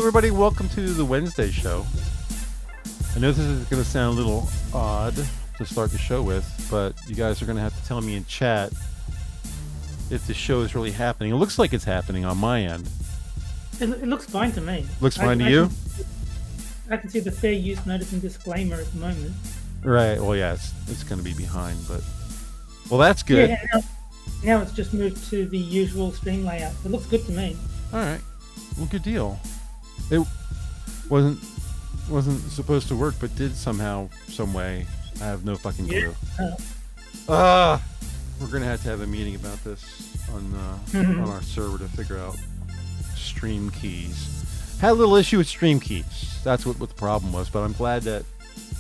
everybody. Welcome to the Wednesday show. I know this is going to sound a little odd to start the show with, but you guys are going to have to tell me in chat if the show is really happening. It looks like it's happening on my end. It looks fine to me. Looks fine to you? I can see the fair use notice and disclaimer at the moment. Right. Well, yeah, it's going to be behind, but... Well, that's good. Yeah, now it's just moved to the usual stream layout. It looks good to me. All right. Well, good deal. It wasn't supposed to work, but did somehow, some way. I have no fucking clue. We're going to have a meeting about this on our server to figure out stream keys. Had a little issue with stream keys. That's what the problem was, but I'm glad that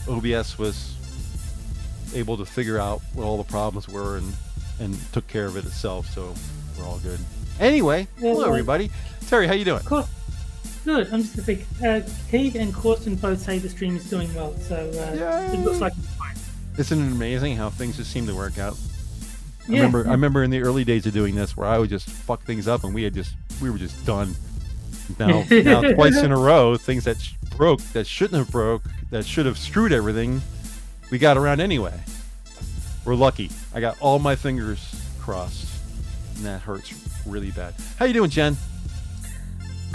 OBS was able to figure out what all the problems were and took care of it itself, so we're all good. Anyway, hello everybody. Terry, how you doing? Cool. Good. I'm just going to think, Keith and Corsten both say the stream is doing well, so it looks like it's fine. Isn't it amazing how things just seem to work out? I remember in the early days of doing this where I would just fuck things up and we were just done. Now twice in a row, things that broke, that shouldn't have broke, that should have screwed everything, we got around anyway. We're lucky. I got all my fingers crossed, and that hurts really bad. How you doing, Jen?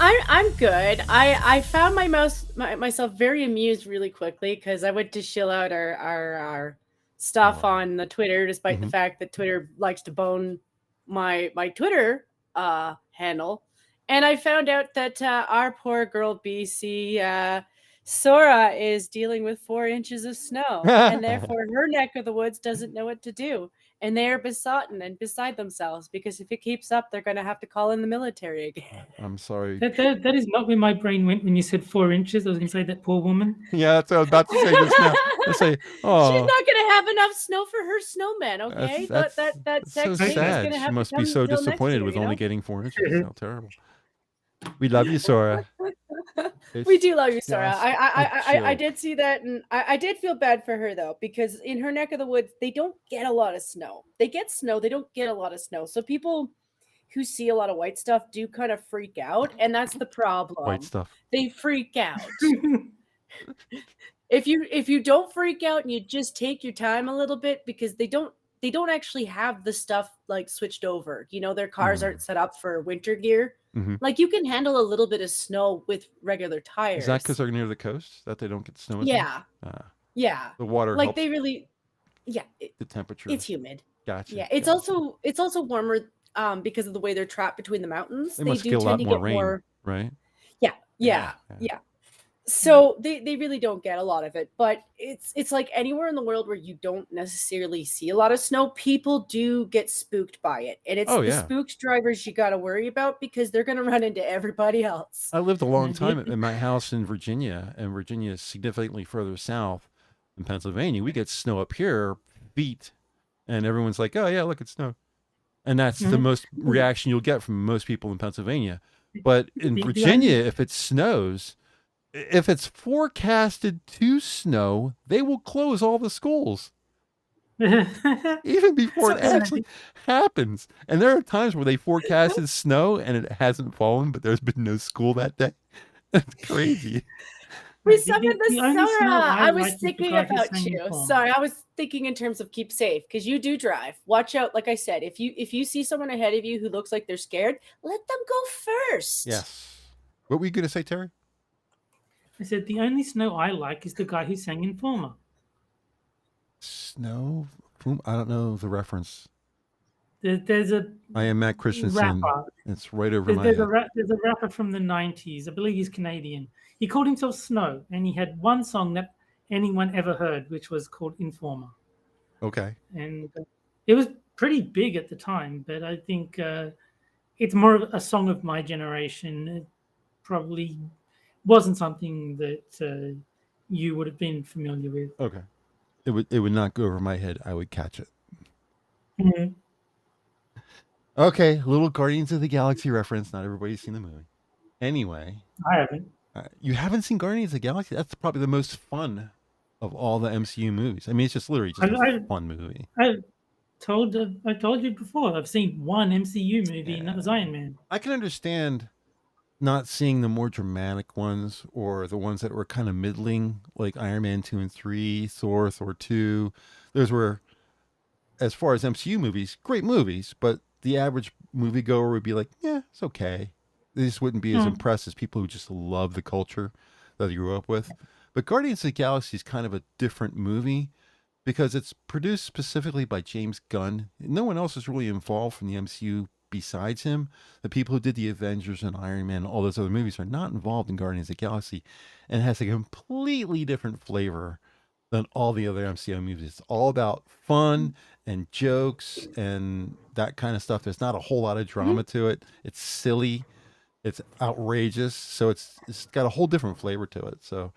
I'm good. I found myself very amused really quickly because I went to shill out our stuff on the Twitter, despite the fact that Twitter likes to bone my Twitter handle, and I found out that our poor girl BC Sora is dealing with 4 inches of snow, and therefore her neck of the woods doesn't know what to do. And they are besotted and beside themselves because if it keeps up, they're going to have to call in the military again. I'm sorry. That is not where my brain went when you said 4 inches. I was going to say that poor woman. Yeah, that's what I was about to say just now. I say, oh, she's not going to have enough snow for her snowman. Okay, that's so sad. She must be so disappointed with only getting 4 inches. How terrible. We love you, Sora. We do love you, Sora. Yes, I did see that, and I did feel bad for her though, because in her neck of the woods, they don't get a lot of snow. They get snow, they don't get a lot of snow. So people who see a lot of white stuff do kind of freak out, and that's the problem. White stuff. They freak out. If you don't freak out and you just take your time a little bit, because they don't actually have the stuff like switched over. You know, their cars aren't set up for winter gear. Like you can handle a little bit of snow with regular tires. Is that because they're near the coast that they don't get snow? Yeah. Yeah. The water. Like helps they really. Yeah. the temperature. It's humid. Gotcha. Yeah. It's also warmer because of the way they're trapped between the mountains. They must get a lot more rain, right? Yeah. So they really don't get a lot of it, but it's like anywhere in the world where you don't necessarily see a lot of snow, people do get spooked by it. And it's the spooked drivers you got to worry about because they're going to run into everybody else. I lived a long time in my house in Virginia, and Virginia is significantly further south than Pennsylvania. We get snow up here, feet, and everyone's like, oh yeah, look, it's snow. And that's the most reaction you'll get from most people in Pennsylvania. But in Virginia, if it snows, if it's forecasted to snow, they will close all the schools. Even before it actually happens. And there are times where they forecasted snow and it hasn't fallen, but there's been no school that day. That's crazy. We suffered the Sora. I was thinking about you. Sorry, I was thinking in terms of keep safe, because you do drive. Watch out. Like I said, if you see someone ahead of you who looks like they're scared, let them go first. Yes. What were you going to say, Terry? I said, the only snow I like is the guy who sang Informer. Snow? I don't know the reference. There's a I am Matt Christensen. Rapper. It's right over my head. There's a rapper from the 90s. I believe he's Canadian. He called himself Snow, and he had one song that anyone ever heard, which was called Informer. Okay. And it was pretty big at the time, but I think it's more of a song of my generation. It probably wasn't something that you would have been familiar with. Okay. It would not go over my head. I would catch it. Okay, little Guardians of the Galaxy reference. Not everybody's seen the movie. Anyway. I haven't. You haven't seen Guardians of the Galaxy? That's probably the most fun of all the MCU movies. I mean, it's just literally just a fun movie. I told you before, I've seen one MCU movie, and that was Iron Man. I can understand not seeing the more dramatic ones or the ones that were kind of middling, like Iron Man 2 and 3, Thor 2. Those were, as far as MCU movies, great movies, but the average moviegoer would be like, yeah, it's okay. They just wouldn't be as Hmm. impressed as people who just love the culture that they grew up with. But Guardians of the Galaxy is kind of a different movie because it's produced specifically by James Gunn. No one else is really involved from the MCU besides him. The people who did the Avengers and Iron Man and all those other movies are not involved in Guardians of the Galaxy, and it has a completely different flavor than all the other MCU movies. It's all about fun and jokes and that kind of stuff. There's not a whole lot of drama to it. It's silly, it's outrageous, so it's got a whole different flavor to it. So,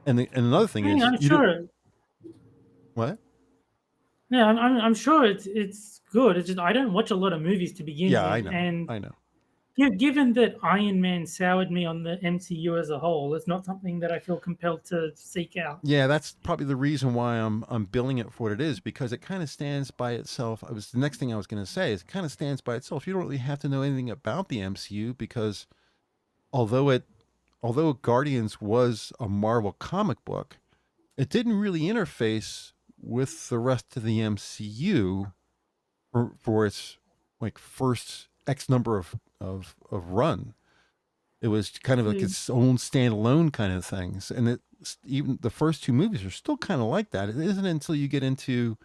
and another thing is, I'm you do sure. what? Yeah, I'm sure it's good. It's just I don't watch a lot of movies to begin Yeah, with, and I know. given that Iron Man soured me on the MCU as a whole, it's not something that I feel compelled to seek out. Yeah, that's probably the reason why I'm billing it for what it is, because it kind of stands by itself. It was the next thing I was going to say is it kind of stands by itself. You don't really have to know anything about the MCU because although Guardians was a Marvel comic book, it didn't really interface with the rest of the MCU for its like first X number of run. It was kind of like Mm. its own standalone kind of things, and even the first two movies are still kind of like that. It isn't until you get into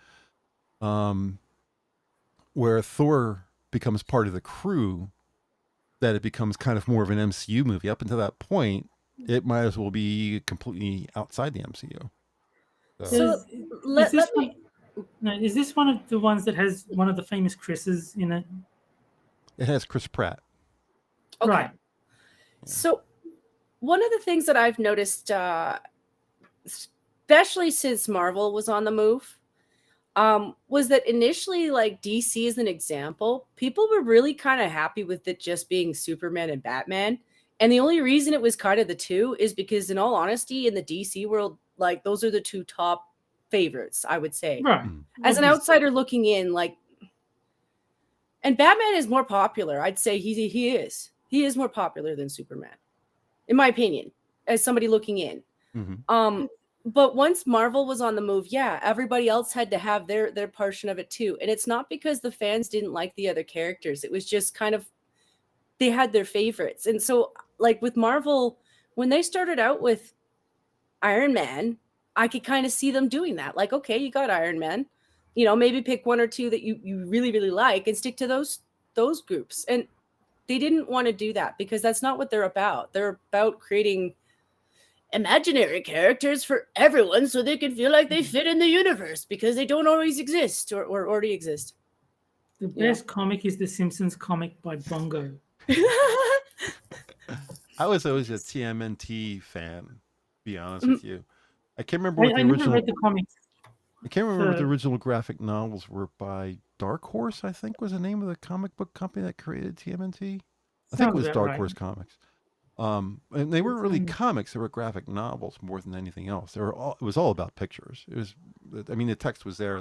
where Thor becomes part of the crew that it becomes kind of more of an MCU movie. Up until that point, it might as well be completely outside the MCU. So Is let this me. is this one of the ones that has one of the famous Chris's in it? It has Chris Pratt. Okay. Right. So one of the things that I've noticed, especially since Marvel was on the move, was that initially, like DC as an example, people were really kind of happy with it just being Superman and Batman. And the only reason it was kind of the two is because, in all honesty, in the DC world, like those are the two top favorites, I would say. Right. As an Obviously. outsider looking in, like, and Batman is more popular. I'd say he is more popular than Superman, in my opinion, as somebody looking in. Mm-hmm. But once Marvel was on the move, yeah, everybody else had to have their portion of it too. And it's not because the fans didn't like the other characters. It was just kind of they had their favorites. And so, like with Marvel, when they started out with Iron Man, I could kind of see them doing that. Like, okay, you got Iron Man, maybe pick one or two that you really, really like and stick to those groups. And they didn't want to do that because that's not what they're about. They're about creating imaginary characters for everyone so they can feel like they fit in the universe because they don't always exist or already exist. The best comic is the Simpsons comic by Bongo. I was always a TMNT fan, to be honest with you. I can't remember what I never read the comics. I can't remember what the original graphic novels were by Dark Horse, I think was the name of the comic book company that created TMNT. I think it was Dark Horse Comics. And they weren't really comics; they were graphic novels more than anything else. It was all about pictures. It was, I mean, the text was there,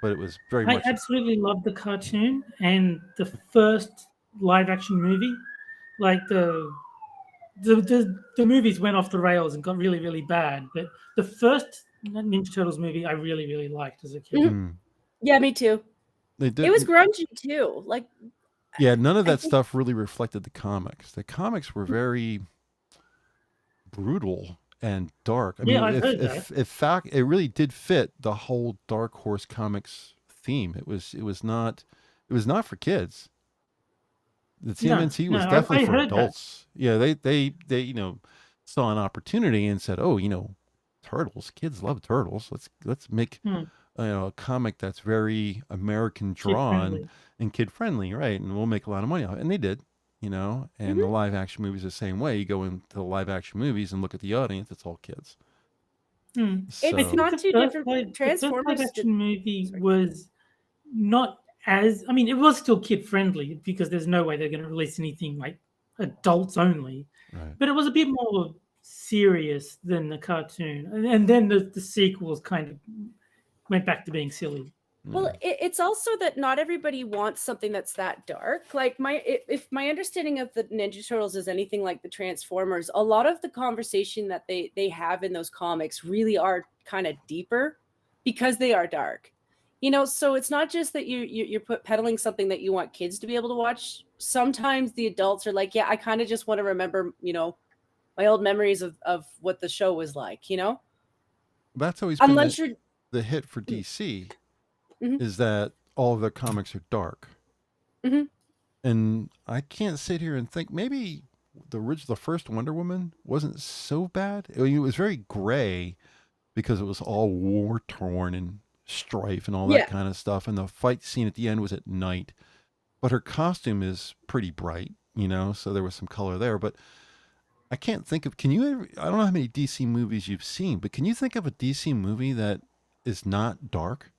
but it was very much. I absolutely loved the cartoon and the first live-action movie. Like the movies went off the rails and got really, really bad. But the first Ninja Turtles movie, I really, really liked as a kid. Mm-hmm. Yeah, me too. It was grungy too. Like. Yeah, none of that stuff really reflected the comics. The comics were very brutal and dark. I mean, in fact, it really did fit the whole Dark Horse Comics theme. It was not for kids. The TMNT was definitely for adults. That. Yeah, they saw an opportunity and said, "Oh, turtles. Kids love turtles. Let's make a comic that's very American drawn and kid friendly, right? And we'll make a lot of money off it." And they did, and the live action movies the same way. You go into the live action movies and look at the audience, it's all kids. So, it's not too different. Transformers. The live action movie was not as, I mean, it was still kid friendly because there's no way they're going to release anything like adults only. Right. But it was a bit more serious than the cartoon. And then the sequels kind of went back to being silly. Well, Yeah. it's also that not everybody wants something that's that dark. Like if my understanding of the Ninja Turtles is anything like the Transformers, a lot of the conversation that they have in those comics really are kind of deeper because they are dark. So it's not just that you're peddling something that you want kids to be able to watch. Sometimes the adults are like, yeah, I kind of just want to remember, my old memories of what the show was like, That's always been unless you're the hit for DC Mhm. is that all of their comics are dark. Mhm. And I can't sit here and think maybe the first Wonder Woman wasn't so bad. I mean, it was very gray because it was all war torn and strife and all that Yeah. kind of stuff. And the fight scene at the end was at night, but her costume is pretty bright, so there was some color there. But I can't think of, I don't know how many DC movies you've seen, but can you think of a DC movie that is not dark?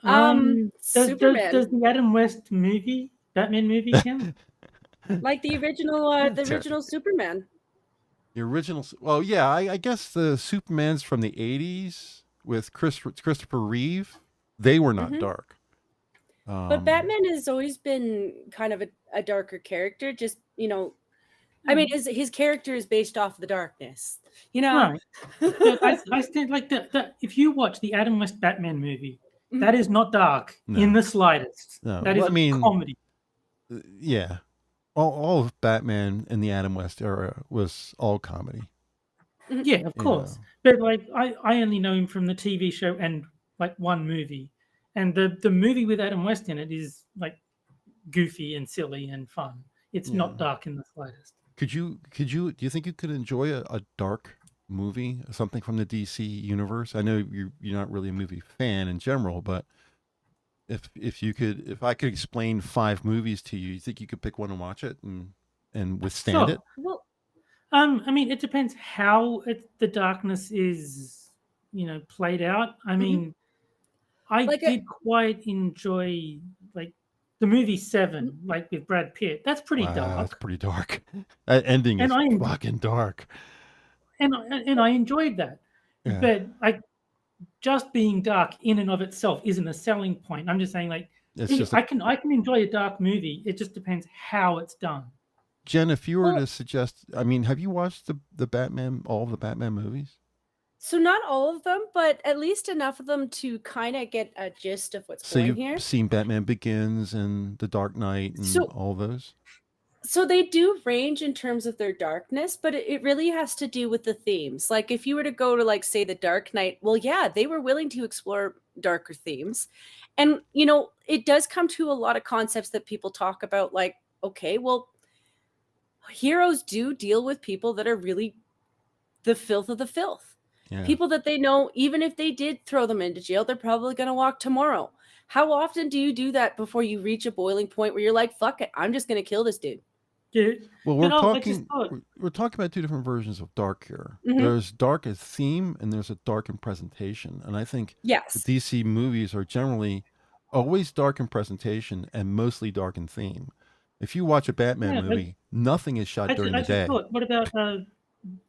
Superman. Does the Adam West Batman movie count? Like the original Superman. The original, well, yeah, I guess the Supermans from the 80s with Christopher Reeve, they were not dark. But Batman has always been kind of a darker character, just, I mean, his character is based off the darkness, Right. But I think like if you watch the Adam West Batman movie, that is not dark in the slightest. No. That is a comedy. Yeah. All of Batman in the Adam West era was all comedy. Yeah, of course. But like I only know him from the TV show and like one movie. And the movie with Adam West in it is like goofy and silly and fun. It's not dark in the slightest. Do you think you could enjoy a dark movie, something from the DC universe? I know you're not really a movie fan in general, but if I could explain 5 movies to you, you think you could pick one and watch it and withstand it? Well, I mean, it depends how the darkness is, played out. I mean, I did quite enjoy like the movie Seven, like with Brad Pitt. That's pretty dark. That's pretty dark. That ending is fucking dark. And I enjoyed that. Yeah. But just being dark in and of itself isn't a selling point. I'm just saying, like, I can enjoy a dark movie. It just depends how it's done. Jen, if you were to suggest, I mean, have you watched the Batman, all of the Batman movies? So not all of them, but at least enough of them to kind of get a gist of what's going here. So you've seen Batman Begins and The Dark Knight and all those? So they do range in terms of their darkness, but it really has to do with the themes. Like if you were to go to like, say, The Dark Knight, well, yeah, they were willing to explore darker themes. And, it does come to a lot of concepts that people talk about, like, okay, well, heroes do deal with people that are really the filth of the filth. Yeah. People that they know, even if they did throw them into jail, they're probably going to walk tomorrow. How often do you do that before you reach a boiling point where you're like, fuck it, I'm just going to kill this dude? Dude. Well, we're talking about 2 different versions of dark here. There's dark as theme and there's a dark in presentation. And I think the DC movies are generally always dark in presentation and mostly dark in theme. If you watch a Batman movie, nothing is shot during the day. What about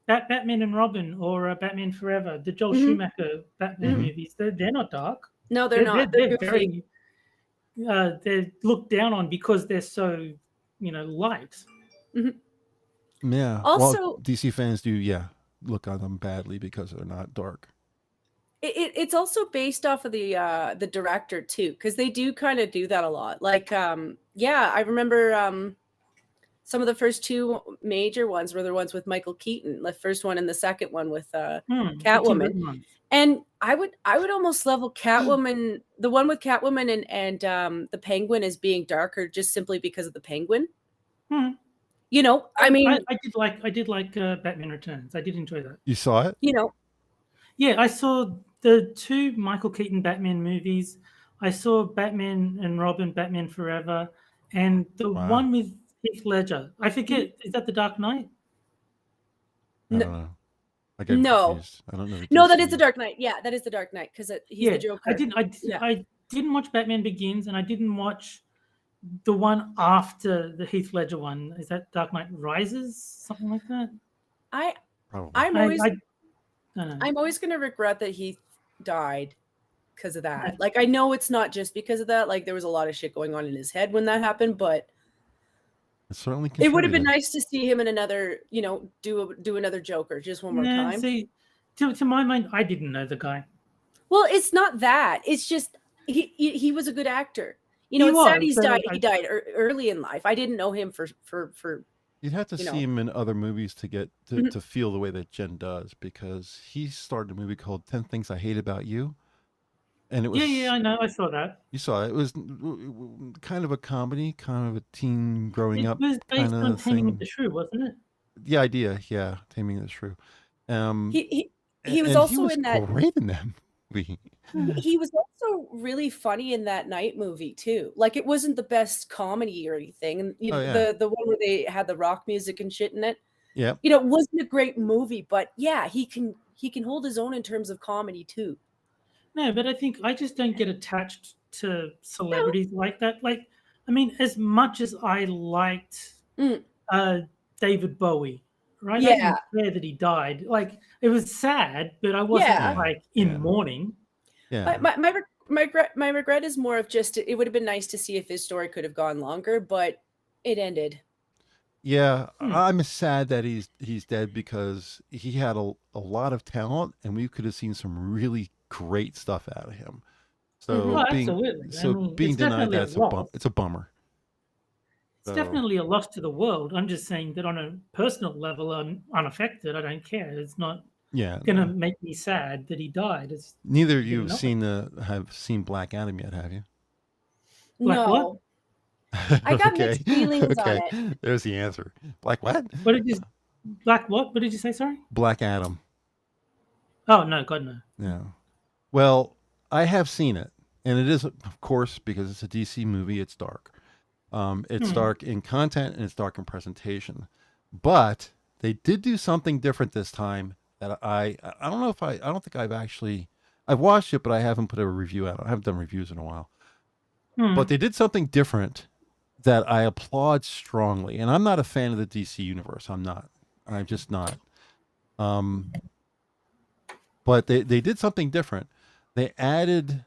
Batman and Robin or Batman Forever, the Joel Schumacher Batman movies? They're not dark. No, they're not. They're very they're looked down on because they're so light. Yeah. Also, DC fans do look on them badly because they're not dark. It's also based off of the director too, because they do kind of do that a lot. Like I remember some of the first 2 major ones were the ones with Michael Keaton, the first one and the second one with Catwoman. And I would almost level Catwoman, the one with Catwoman and the Penguin, as being darker just simply because of the Penguin. I mean, I did like Batman Returns. I did enjoy that. You saw it? Yeah, I saw the 2 Michael Keaton Batman movies. I saw Batman and Robin, Batman Forever, and the one with Heath Ledger. I forget, is that The Dark Knight? I don't know. I get confused. I don't know. No, that is The Dark Knight. Yeah, that is The Dark Knight because he's the Joker. I didn't watch Batman Begins, and I didn't watch the one after the Heath Ledger one. Is that Dark Knight Rises? Something like that? I'm always going to regret that he died because of that. Like, I know it's not just because of that. Like, there was a lot of shit going on in his head when that happened, but It certainly it would have been contributed. nice to see him in another, you know, do another Joker just one more time. See, to my mind, I didn't know the guy. Well, it's not that. It's just he was a good actor. You know, He it's sad was, he's but died. He died early in life. I didn't know him for You'd have to you know. see him in other movies to get to feel the way that Jen does, because he started a movie called 10 Things I Hate About You. And it was yeah, I know, I saw that. You saw it. It was kind of a comedy, kind of a teen growing up It was based kind on of Taming thing. the Shrew, wasn't it? The idea, yeah, Taming the Shrew. He was also in that. Great in that movie. He was also really funny in that Night movie too. Like, it wasn't the best comedy or anything, and you know, the one where they had the rock music and shit in it. Yeah, you know, it wasn't a great movie, but yeah, he can hold his own in terms of comedy too. No, but I think I just don't get attached to celebrities like that. Like, I mean, as much as I liked David Bowie, right? Yeah. I didn't care that he died. Like, it was sad, but I wasn't like in mourning. Yeah. My regret is more of just, it would have been nice to see if his story could have gone longer, but it ended. Yeah, I'm sad that he's dead, because he had a lot of talent, and we could have seen some really great stuff out of him. So absolutely. being denied that's it's a bummer. It's definitely a loss to the world. I'm just saying that on a personal level, I'm unaffected. I don't care. It's not gonna make me sad that he died. Neither of you have seen Black Adam yet, have you? Black what? I got mixed feelings on it. There's the answer. Black what? Black what? What did you say? Sorry. Black Adam. Oh no, God no. Yeah. Well, I have seen it, and it is, of course, because it's a DC movie. It's dark. It's dark in content, and it's dark in presentation. But they did do something different this time that I don't know if I don't think I've watched it, but I haven't put a review out. I haven't done reviews in a while. But they did something different that I applaud strongly. And I'm not a fan of the DC universe. I'm just not. But they did something different. They added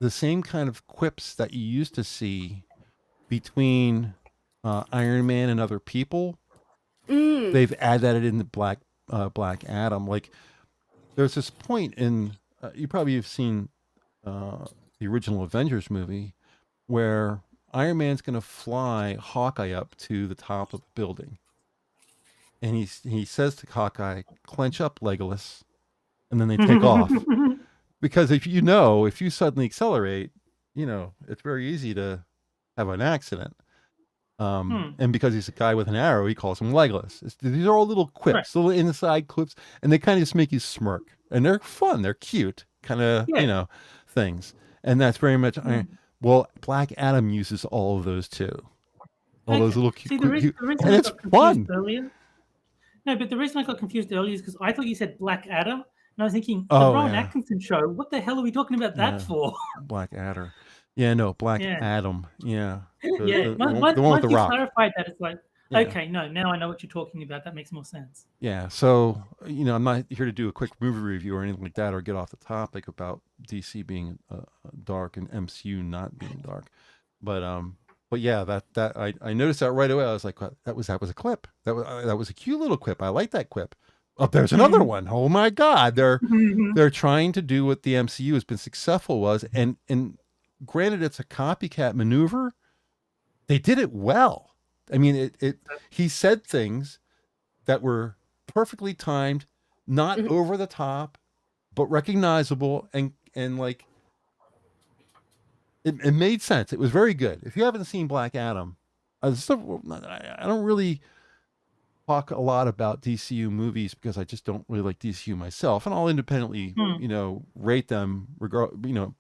the same kind of quips that you used to see between Iron Man and other people. They've added it in the Black Adam. Like, there's this point in you probably have seen the original Avengers movie, where Iron Man's going to fly Hawkeye up to the top of the building. And he says to Hawkeye, "Clench up, Legolas." And then they take off. Because if you suddenly accelerate, it's very easy to have an accident. And because he's a guy with an arrow, he calls him Legolas. These are all little quips, little inside clips, and they kind of just make you smirk. And they're fun. They're cute, kind of, things. And that's very much well, Black Adam uses all of those too. All those little cute, and it's fun. No, but the reason I got confused earlier is because I thought you said Black Adder, and I was thinking, the Rowan Atkinson show, what the hell are we talking about that for? Black Adder. Yeah, no, Black Adam. Yeah. The one Once with the you rock. clarified that, it's like, okay, no, now I know what you're talking about. That makes more sense. Yeah, so, I'm not here to do a quick movie review or anything like that, or get off the topic about DC being dark and MCU not being dark. But yeah, that I noticed that right away. I was like, that was a clip. That was a cute little quip. I like that quip. Oh, there's another one. Oh my God. They're trying to do what the MCU has been successful was, and granted it's a copycat maneuver. They did it well. I mean, he said things that were perfectly timed, not over the top, but recognizable, and like it made sense. It was very good. If you haven't seen Black Adam, I don't really talk a lot about DCU movies because I just don't really like DCU myself, and I'll independently, rate them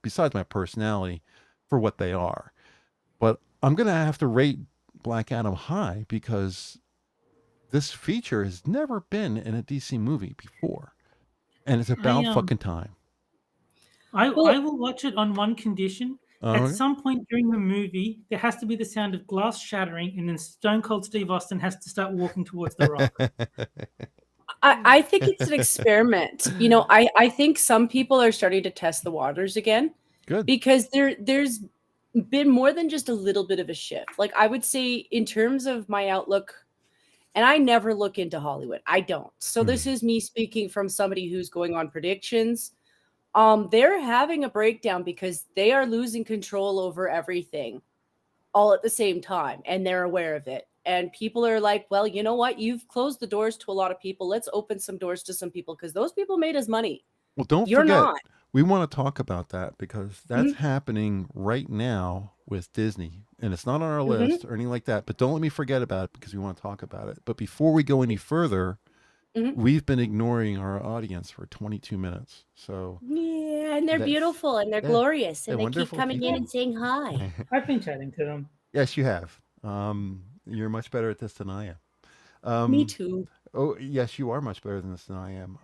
besides my personality for what they are. But I'm gonna have to rate Black Adam high because this feature has never been in a DC movie before, and it's about fucking time. I will watch it on one condition. At some point during the movie, there has to be the sound of glass shattering, and then Stone Cold Steve Austin has to start walking towards the rock. I think it's an experiment. You know, I think some people are starting to test the waters again. Good. Because there's been more than just a little bit of a shift. Like I would say in terms of my outlook, and I never look into Hollywood. I don't. So this is me speaking from somebody who's going on predictions. They're having a breakdown because they are losing control over everything all at the same time, and they're aware of it. And people are like, well, you know what? You've closed the doors to a lot of people. Let's open some doors to some people because those people made us money. Well, don't You're forget, not. we want to talk about that because that's happening right now with Disney. And it's not on our list or anything like that. But don't let me forget about it because we want to talk about it. But before we go any further, we've been ignoring our audience for 22 minutes. So yeah, and they're beautiful and they're glorious and they keep coming in and saying hi. I've been chatting to them. Yes, you have. You're much better at this than I am. Me too. Oh, yes, you are much better than this than I am.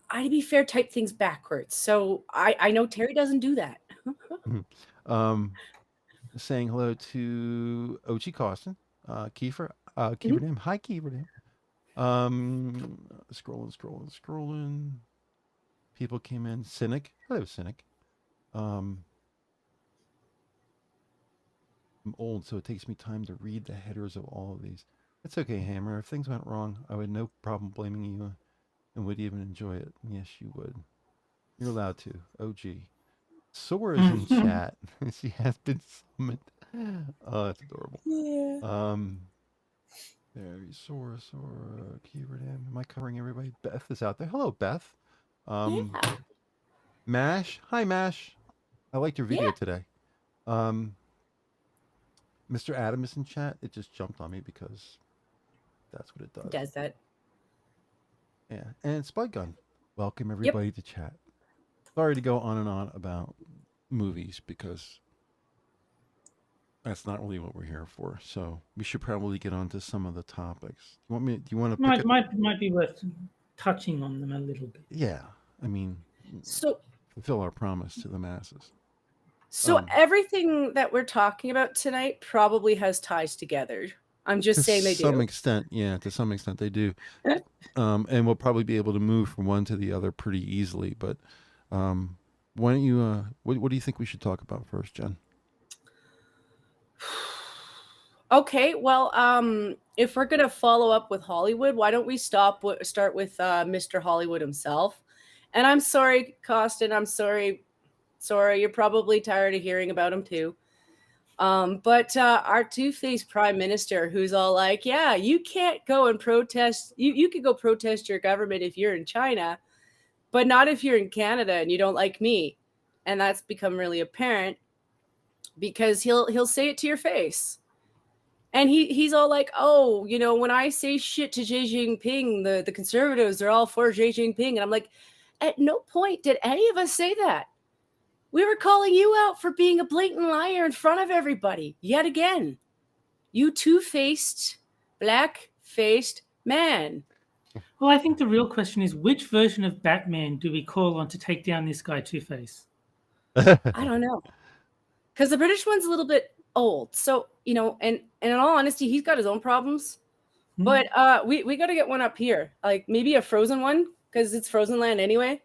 I to be fair, type things backwards. So I know Terry doesn't do that. Saying hello to OG Costin, Kiefer, Kiefer Dam. Hi, Kiefer Dam. Scrolling. People came in. Cynic. Hello, Cynic. I'm old, so it takes me time to read the headers of all of these. It's okay, Hammer. If things went wrong, I would no problem blaming you and would even enjoy it. Yes, you would. You're allowed to. OG. Sora's in chat. She has been summoned. Oh, that's adorable. Yeah. There, Sora, Kiefer Dam. Am I covering everybody? Beth is out there. Hello, Beth. Mash. Hi, Mash. I liked your video today. Mr. Adam is in chat. It just jumped on me because that's what it does. Does that? Yeah. And Spud Gun. Welcome everybody to chat. Sorry to go on and on about movies because that's not really what we're here for. So we should probably get on to some of the topics. Do you want to might be worth touching on them a little bit. Yeah. I mean, so fulfill our promise to the masses. So everything that we're talking about tonight probably has ties together. I'm just saying they do. To some extent, yeah, to some extent they do. And we'll probably be able to move from one to the other pretty easily. But why don't you, what do you think we should talk about first, Jen? Okay, well, if we're going to follow up with Hollywood, why don't we start with Mr. Hollywood himself? And I'm sorry, Costin, I'm sorry. Sorry, you're probably tired of hearing about him too. But our two-faced prime minister who's all like, yeah, you can't go and protest. You could go protest your government if you're in China, but not if you're in Canada and you don't like me. And that's become really apparent because he'll say it to your face. And he's all like, oh, you know, when I say shit to Xi Jinping, the conservatives are all for Xi Jinping. And I'm like, at no point did any of us say that. We were calling you out for being a blatant liar in front of everybody. Yet again, you two-faced, black-faced man. Well, I think the real question is, which version of Batman do we call on to take down this guy Two-Face? I don't know. Because the British one's a little bit old. So, you know, and in all honesty, he's got his own problems. But we got to get one up here. Like maybe a Frozen one, because it's Frozen Land anyway.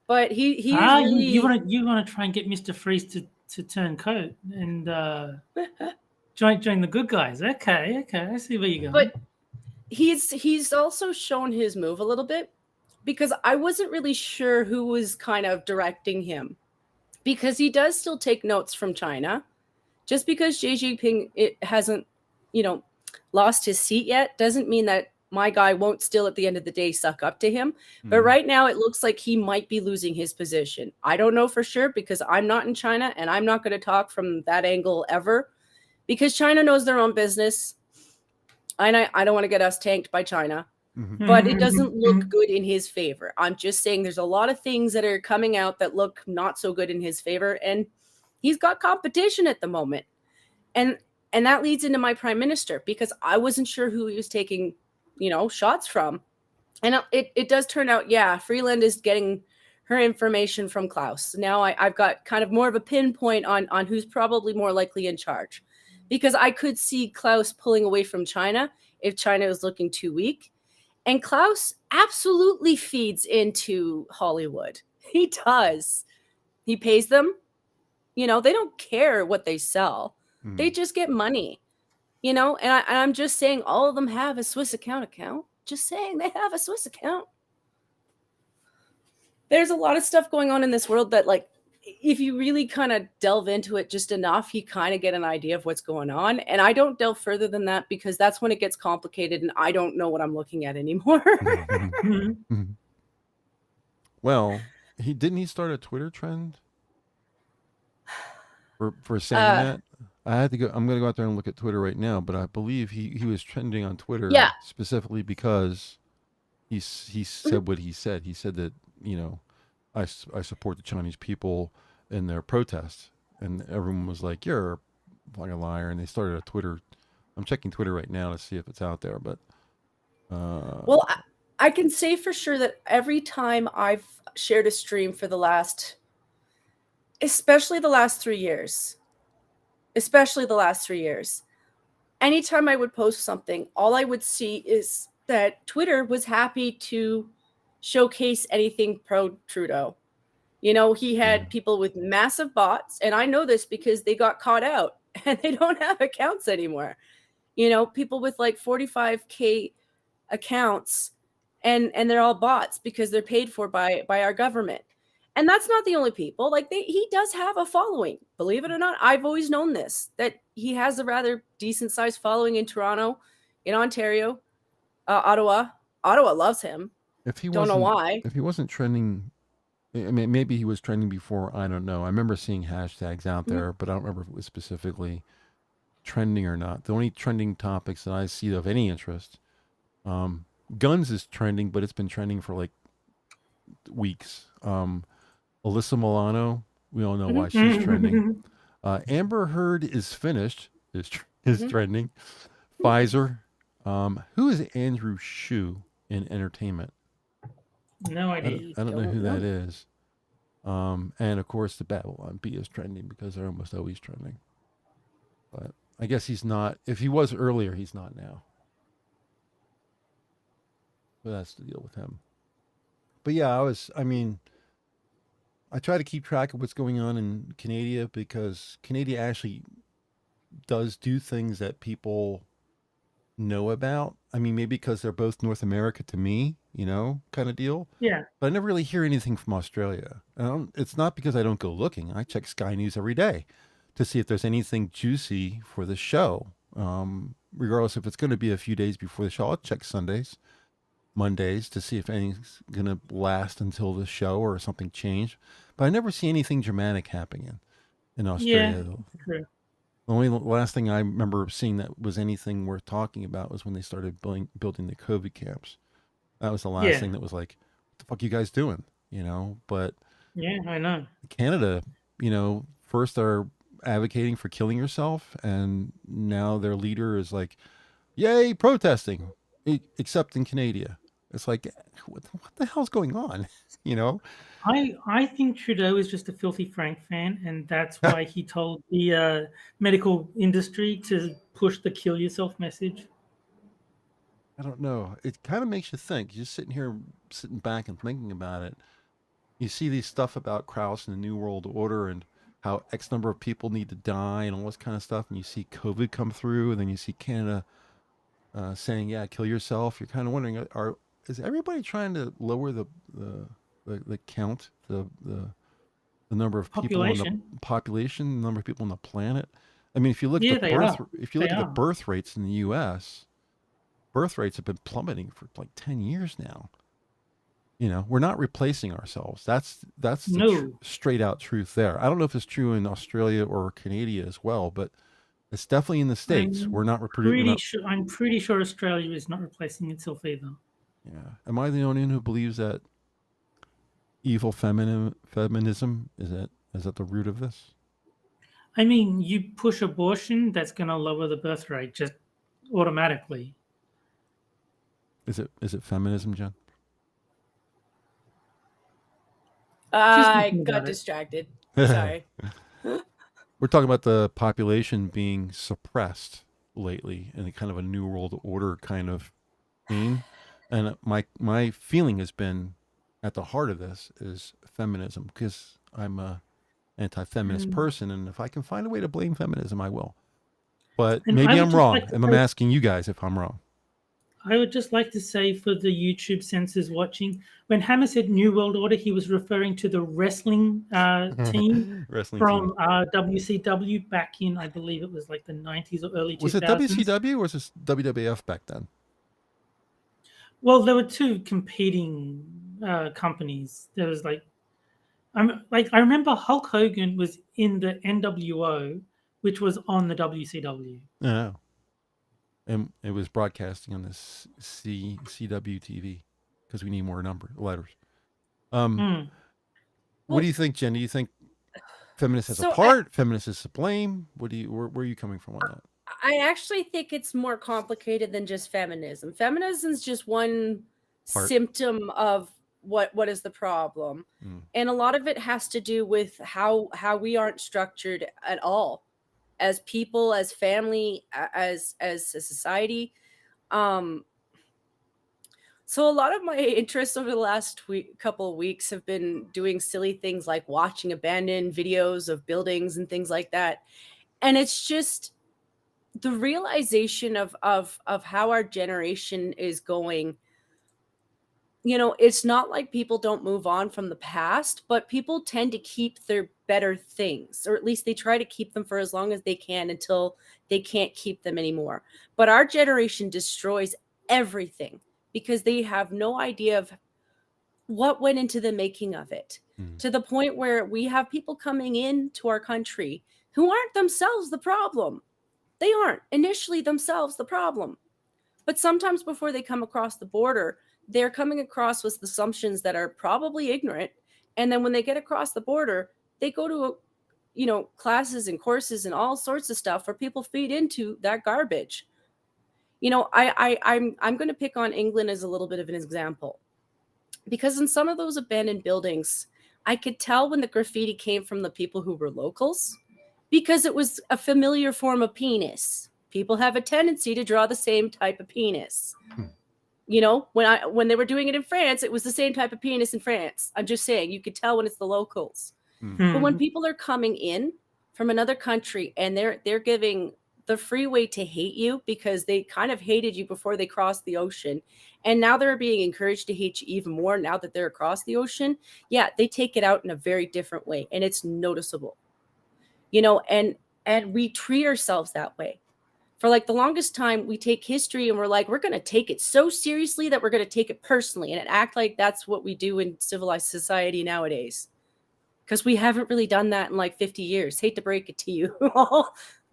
But he really... you want to try and get Mr. Freeze to turn coat and join the good guys. Okay, I see where you're going. But he's also shown his move a little bit because I wasn't really sure who was kind of directing him because he does still take notes from China. Just because Xi Jinping hasn't, you know, lost his seat yet doesn't mean that my guy won't still at the end of the day suck up to him. But right now it looks like he might be losing his position. I don't know for sure because I'm not in China and I'm not going to talk from that angle ever because China knows their own business. And I don't want to get us tanked by China, but it doesn't look good in his favor. I'm just saying there's a lot of things that are coming out that look not so good in his favor. And he's got competition at the moment. And that leads into my prime minister because I wasn't sure who he was taking, you know, shots from. And it does turn out, yeah, Freeland is getting her information from Klaus. Now I've got kind of more of a pinpoint on who's probably more likely in charge because I could see Klaus pulling away from China if China is looking too weak. And Klaus absolutely feeds into Hollywood. He does. He pays them. You know, they don't care what they sell. They just get money. You know, and I'm just saying all of them have a Swiss account. Just saying they have a Swiss account. There's a lot of stuff going on in this world that, like, if you really kind of delve into it just enough, you kind of get an idea of what's going on. And I don't delve further than that because that's when it gets complicated and I don't know what I'm looking at anymore. Well, didn't he start a Twitter trend for saying that? I had to go. I'm going to go out there and look at Twitter right now, but I believe he was trending on Twitter specifically because he said what he said. He said that, you know, I support the Chinese people in their protests, and everyone was like, "You're like a liar," and they started a Twitter. I'm checking Twitter right now to see if it's out there, but well, I can say for sure that every time I've shared a stream for the last, especially the last 3 years, anytime I would post something, all I would see is that Twitter was happy to showcase anything pro-Trudeau. You know, he had people with massive bots, and I know this because they got caught out and they don't have accounts anymore. You know, people with like 45K accounts, and they're all bots because they're paid for by our government. And that's not the only people. Like, he does have a following. Believe it or not, I've always known this, that he has a rather decent sized following in Toronto, in Ontario, Ottawa. Ottawa loves him. Don't know why. If he wasn't trending, I mean, maybe he was trending before. I don't know. I remember seeing hashtags out there, but I don't remember if it was specifically trending or not. The only trending topics that I see of any interest, guns is trending, but it's been trending for like weeks. Alyssa Milano, we all know why she's trending. Amber Heard is finished, is trending. Pfizer. Who is Andrew Shue in entertainment? No idea. I don't know who that is. And of course, the Babylon Bee is trending because they're almost always trending. But I guess he's not. If he was earlier, he's not now. But that's the deal with him. But yeah, I try to keep track of what's going on in Canada because Canada actually does do things that people know about. I mean, maybe because they're both North America to me, you know, kind of deal. Yeah. But I never really hear anything from Australia. It's not because I don't go looking. I check Sky News every day to see if there's anything juicy for the show. Regardless if it's going to be a few days before the show, I'll check Sundays, Mondays to see if anything's going to last until the show or something changed. But I never see anything dramatic happening in Australia. Yeah, true. The only last thing I remember seeing that was anything worth talking about was when they started building the COVID camps. That was the last thing that was like, what the fuck you guys doing? You know, but yeah, I know. Canada, you know, first they're advocating for killing yourself, and now their leader is like, yay, protesting, except in Canada. It's like, what the hell's going on? You know? I think Trudeau is just a filthy Frank fan, and that's why he told the medical industry to push the kill yourself message. I don't know. It kind of makes you think. You're just sitting back and thinking about it. You see these stuff about Krauss and the New World Order and how X number of people need to die and all this kind of stuff. And you see COVID come through, and then you see Canada saying, yeah, kill yourself. You're kind of wondering, is everybody trying to lower the count, the number of people on the population, the number of people on the planet? I mean, if you look at the birth rates in the U.S., birth rates have been plummeting for like 10 years now. You know, we're not replacing ourselves. That's the straight out truth there. I don't know if it's true in Australia or Canada as well, but it's definitely in the States. We're not reproducing. I'm pretty sure Australia is not replacing itself either. Yeah. Am I the only one who believes that evil feminism is that the root of this? I mean, you push abortion, that's going to lower the birth rate just automatically. Is it feminism, Jen? I got distracted. Sorry. We're talking about the population being suppressed, lately in a kind of a new world order kind of theme. And my feeling has been at the heart of this is feminism, because I'm a anti-feminist person, and if I can find a way to blame feminism, I will. But And maybe I'm wrong, like and I'm asking you guys if I'm wrong. I would just like to say for the YouTube censors watching, when Hammer said New World Order, he was referring to the wrestling team Wrestling from team. WCW back in, I believe it was like the 90s or early 2000s. Was it WCW or was it WWF back then? Well, there were two competing companies. There was I remember Hulk Hogan was in the NWO, which was on the WCW. Yeah. And it was broadcasting on this CW TV because we need more letters. What do you think, Jen? Do you think feminists has a part? Feminists is to blame? Where are you coming from on that? I actually think it's more complicated than just feminism. Feminism is just one symptom of what is the problem. And a lot of it has to do with how we aren't structured at all as people, as family, as a society. So a lot of my interests over the last couple of weeks have been doing silly things like watching abandoned videos of buildings and things like that. And it's just the realization of how our generation is going. You know, it's not like people don't move on from the past, but people tend to keep their better things, or at least they try to keep them for as long as they can until they can't keep them anymore. But our generation destroys everything because they have no idea of what went into the making of it, to the point where we have people coming into our country who aren't themselves the problem. They aren't initially themselves the problem. But sometimes before they come across the border, they're coming across with assumptions that are probably ignorant. And then when they get across the border, they go to, classes and courses and all sorts of stuff where people feed into that garbage. I'm going to pick on England as a little bit of an example, because in some of those abandoned buildings, I could tell when the graffiti came from the people who were locals, because it was a familiar form of penis. People have a tendency to draw the same type of penis. When they were doing it in France, it was the same type of penis in France. I'm just saying, you could tell when it's the locals. But when people are coming in from another country and they're giving the free way to hate you because they kind of hated you before they crossed the ocean, and now they're being encouraged to hate you even more now that they're across the ocean, yeah, they take it out in a very different way, and it's noticeable. And we treat ourselves that way. For like the longest time, we take history and we're like, we're going to take it so seriously that we're going to take it personally and act like that's what we do in civilized society nowadays. Because we haven't really done that in like 50 years. Hate to break it to you.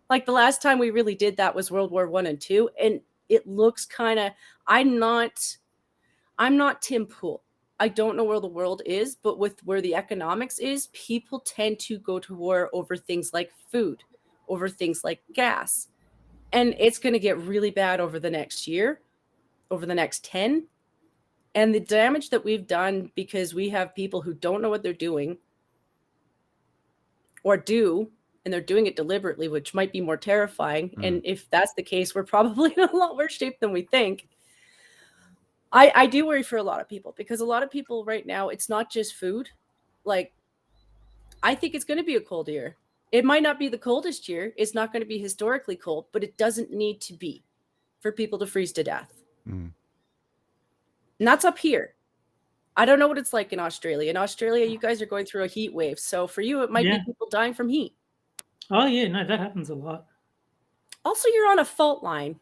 Like the last time we really did that was World War I and II. And it looks kind of, I'm not Tim Pool. I don't know where the world is, but with where the economics is, people tend to go to war over things like food, over things like gas. And it's going to get really bad over the next year, over the next 10. And the damage that we've done because we have people who don't know what they're doing or do, and they're doing it deliberately, which might be more terrifying. And if that's the case, we're probably in a lot worse shape than we think. I do worry for a lot of people, because a lot of people right now, it's not just food. Like, I think it's going to be a cold year. It might not be the coldest year. It's not going to be historically cold, but it doesn't need to be for people to freeze to death. And that's up here. I don't know what it's like in Australia. In Australia, you guys are going through a heat wave. So for you, it might be people dying from heat. Oh, yeah. No, that happens a lot. Also, you're on a fault line.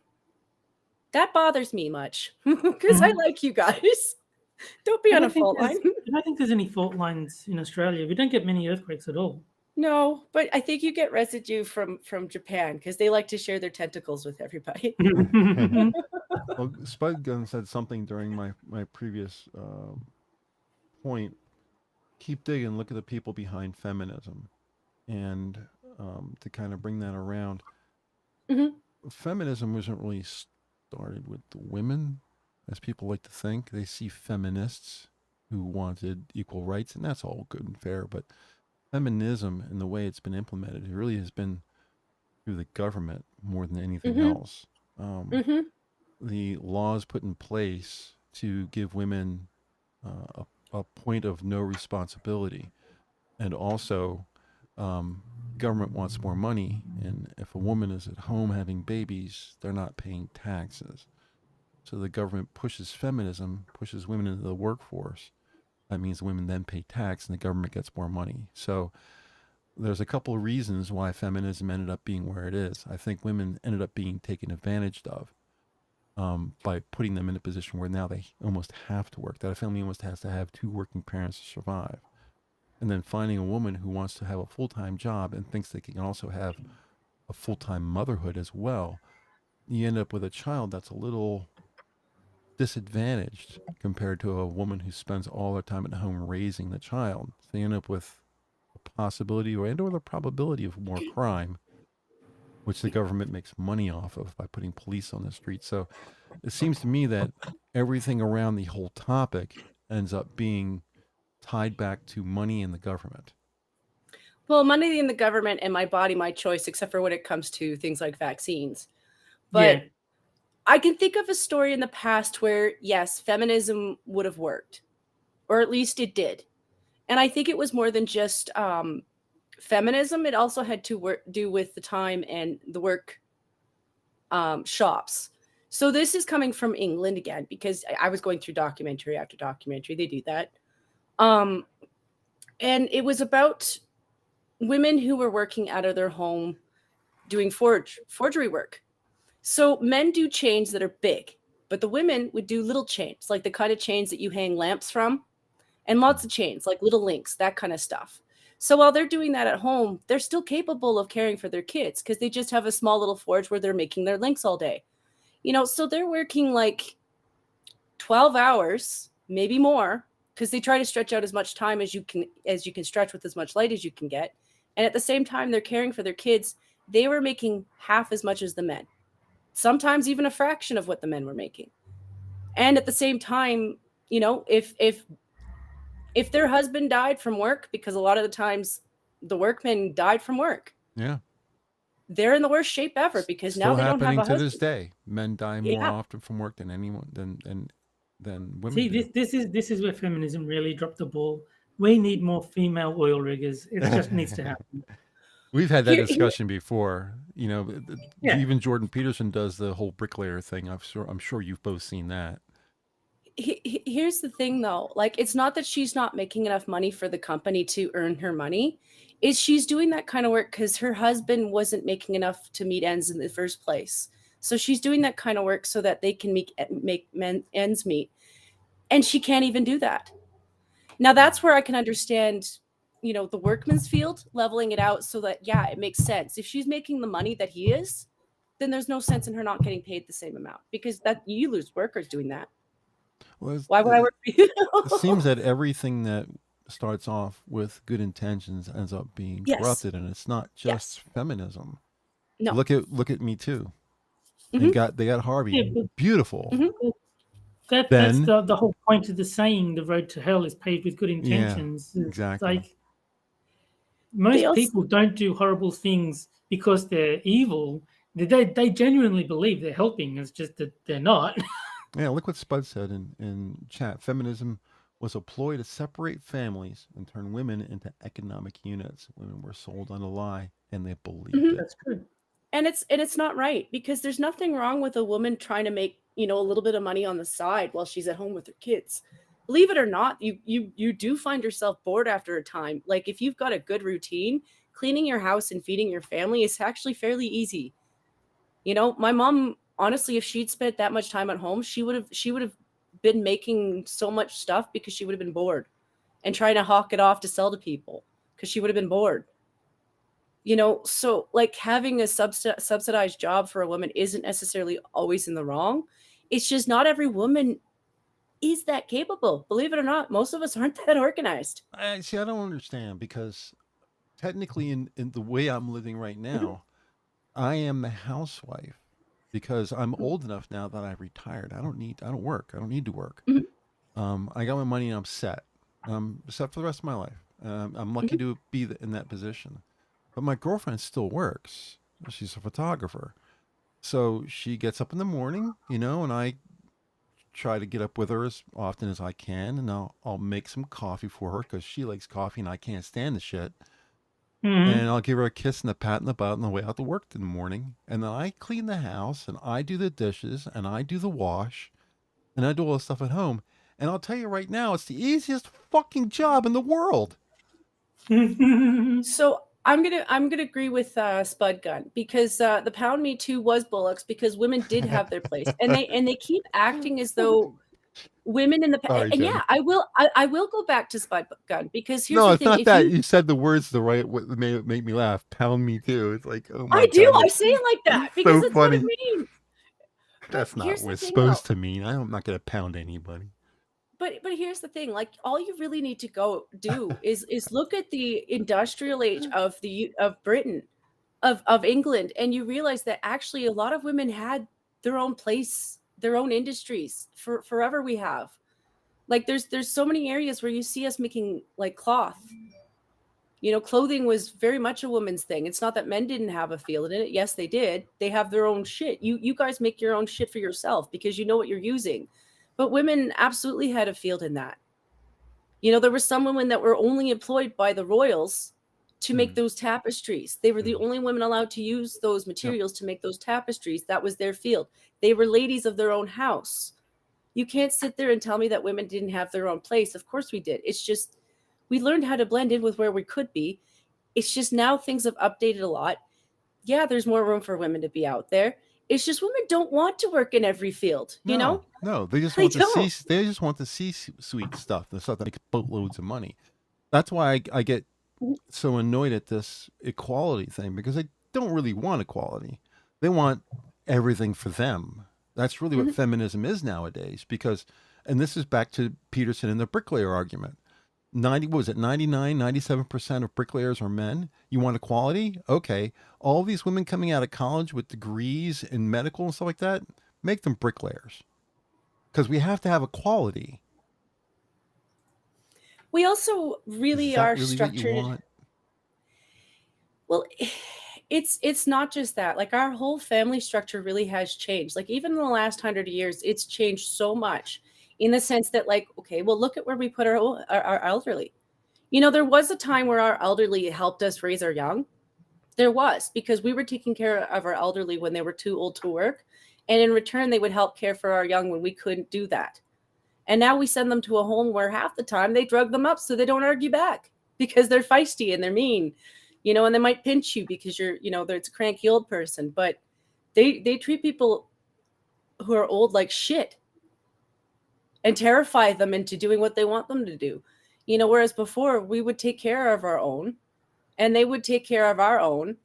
That bothers me much because I like you guys. Don't be on a fault line. I don't think there's any fault lines in Australia. We don't get many earthquakes at all. No, but I think you get residue from Japan because they like to share their tentacles with everybody. Well, Spud Gun said something during my previous point. Keep digging. Look at the people behind feminism, and to kind of bring that around. Feminism wasn't really started with the women, as people like to think. They see feminists who wanted equal rights, and that's all good and fair, but feminism and the way it's been implemented, it really has been through the government more than anything Mm-hmm. else. Um, Mm-hmm. the laws put in place to give women a point of no responsibility, and also government wants more money, and if a woman is at home having babies, they're not paying taxes. So the government pushes feminism, pushes women into the workforce. That means women then pay tax and the government gets more money. So there's a couple of reasons why feminism ended up being where it is. I think women ended up being taken advantage of by putting them in a position where now they almost have to work, that a family almost has to have two working parents to survive. And then finding a woman who wants to have a full-time job and thinks they can also have a full-time motherhood as well, you end up with a child that's a little disadvantaged compared to a woman who spends all her time at home raising the child. So you end up with a possibility or the probability of more crime, which the government makes money off of by putting police on the street. So it seems to me that everything around the whole topic ends up being tied back to money in the government. Well, money in the government and my body, my choice, except for when it comes to things like vaccines. Yeah. But I can think of a story in the past where, yes, feminism would have worked, or at least it did. And I think it was more than just feminism. It also had to do with the time and the work shops. So this is coming from England again, because I was going through documentary after documentary. They do that. And it was about women who were working out of their home doing forgery work. So men do chains that are big, but the women would do little chains, like the kind of chains that you hang lamps from, and lots of chains, like little links, that kind of stuff. So while they're doing that at home, they're still capable of caring for their kids because they just have a small little forge where they're making their links all day. So they're working like 12 hours, maybe more, because they try to stretch out as much time as you can stretch with as much light as you can get. And at the same time, they're caring for their kids. They were making half as much as the men, sometimes even a fraction of what the men were making. And at the same time, if their husband died from work, because a lot of the times the workmen died from work, Yeah. they're in the worst shape ever because now Still they don't have happening a to this husband. day. Men die more Yeah. often from work than anyone than women See, do. this is where feminism really dropped the ball. We need more female oil riggers. It just needs to happen. We've had that Here- discussion before. Yeah. Even Jordan Peterson does the whole bricklayer thing. I'm sure you've both seen that. Here's the thing though, like, it's not that she's not making enough money for the company to earn her money. Is she's doing that kind of work because her husband wasn't making enough to meet ends in the first place. So she's doing that kind of work so that they can make ends meet. And she can't even do that. Now that's where I can understand, the workman's field leveling it out so that, yeah, it makes sense. If she's making the money that he is, then there's no sense in her not getting paid the same amount, because that you lose workers doing that. Well, Why would I work for you? it seems that everything that starts off with good intentions ends up being Yes. corrupted, and it's not just feminism. No. Look at Me Too. Mhm. They got Harvey. Yeah, but Beautiful. Mhm. that's Then- the whole point of the saying, the road to hell is paved with good intentions. It's exactly. like most They also- people don't do horrible things because they're evil. They genuinely believe they're helping. It's just that they're not. Yeah, look what Spud said in chat. Feminism was a ploy to separate families and turn women into economic units. Women were sold on a lie, and they believed Mhm. it. That's true. And it's not right, because there's nothing wrong with a woman trying to make, a little bit of money on the side while she's at home with her kids. Believe it or not, you do find yourself bored after a time. Like, if you've got a good routine, cleaning your house and feeding your family is actually fairly easy. My mom, honestly, if she'd spent that much time at home, she would have been making so much stuff because she would have been bored and trying to hawk it off to sell to people because she would have been bored. So like, having a subsidized job for a woman isn't necessarily always in the wrong. It's just not every woman is that capable. Believe it or not, most of us aren't that organized. I don't understand, because technically, in the way I'm living right now, I am the housewife because I'm old enough now that I've retired. I don't work. I don't need to work. Mhm. I got my money and I'm set. Set for the rest of my life. I'm lucky to be in that position. But my girlfriend still works. She's a photographer. So she gets up in the morning, you know, and I try to get up with her as often as I can, and I'll make some coffee for her because she likes coffee and I can't stand the shit. Mhm. And I'll give her a kiss and a pat in the butt on the way out to work in the morning. And then I clean the house and I do the dishes and I do the wash and I do all the stuff at home. And I'll tell you right now, it's the easiest fucking job in the world. So I'm gonna agree with Spud Gun, because the Pound Me Too was bullocks, because women did have their place, and they keep acting as though women in the Sorry, and Jen. yeah, I will go back to Spud Gun, because here's No, the it's thing: not if that. you You said the words the right way, make me laugh. Pound me too. It's like, oh my I do, God, I say it like that that's because so that's what it funny. means. But That's not here's what the it's thing, though. supposed to mean. I'm not going to pound anybody. But here's the thing: like, all you really need to go do is look at the industrial age of Britain, of England, and you realize that actually a lot of women had their own place, their own industries for forever. We have, like, there's so many areas where you see us making like cloth. Clothing was very much a woman's thing. It's not that men didn't have a field in it. Yes, they did. They have their own shit. You guys make your own shit for yourself because you know what you're using. But women absolutely had a field in that. There were some women that were only employed by the royals to make those tapestries. They were the only women allowed to use those materials to make those tapestries. That was their field. They were ladies of their own house. You can't sit there and tell me that women didn't have their own place. Of course we did. It's just we learned how to blend in with where we could be. It's just now things have updated a lot. Yeah, there's more room for women to be out there. It's just women don't want to work in every field, No, they just They want to see. don't. They just want to see sweet stuff, the stuff that makes boatloads of money. That's why I get so annoyed at this equality thing, because they don't really want equality. They want everything for them. That's really what Mhm. feminism is nowadays. Because, and this is back to Peterson and the bricklayer argument. 97% of bricklayers are men. You want equality? Okay. All these women coming out of college with degrees in medical and stuff like that, make them bricklayers. Because we have to have equality. We also Is really that are really what you structured. want? Well, it's not just that. Like, our whole family structure really has changed. Like, even in the last 100 years, it's changed so much, in the sense that, like, okay, well, look at where we put our elderly. There was a time where our elderly helped us raise our young. There was, because we were taking care of our elderly when they were too old to work, and in return, they would help care for our young when we couldn't do that. And now we send them to a home where half the time they drug them up so they don't argue back, because they're feisty and they're mean, and they might pinch you because it's a cranky old person. But they treat people who are old like shit and terrify them into doing what they want them to do. Whereas before we would take care of our own and they would take care of our own.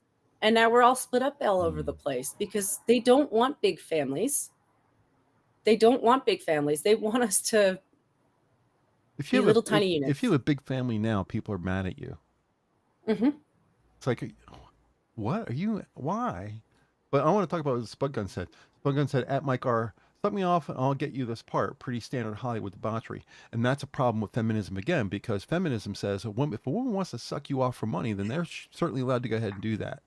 And now we're all split up all over the place because they don't want big families. They don't want big families. They want us to If be you have little tiny if units. you have a big family now, people are mad at you. Mm-hmm. It's like, what are you? Why? But I want to talk about what Spud Gun said. Spud Gun said, "At Mike R, suck me off and I'll get you this part." Pretty standard Hollywood debauchery, and that's a problem with feminism again, because feminism says if a woman wants to suck you off for money, then they're certainly allowed to go ahead and do that.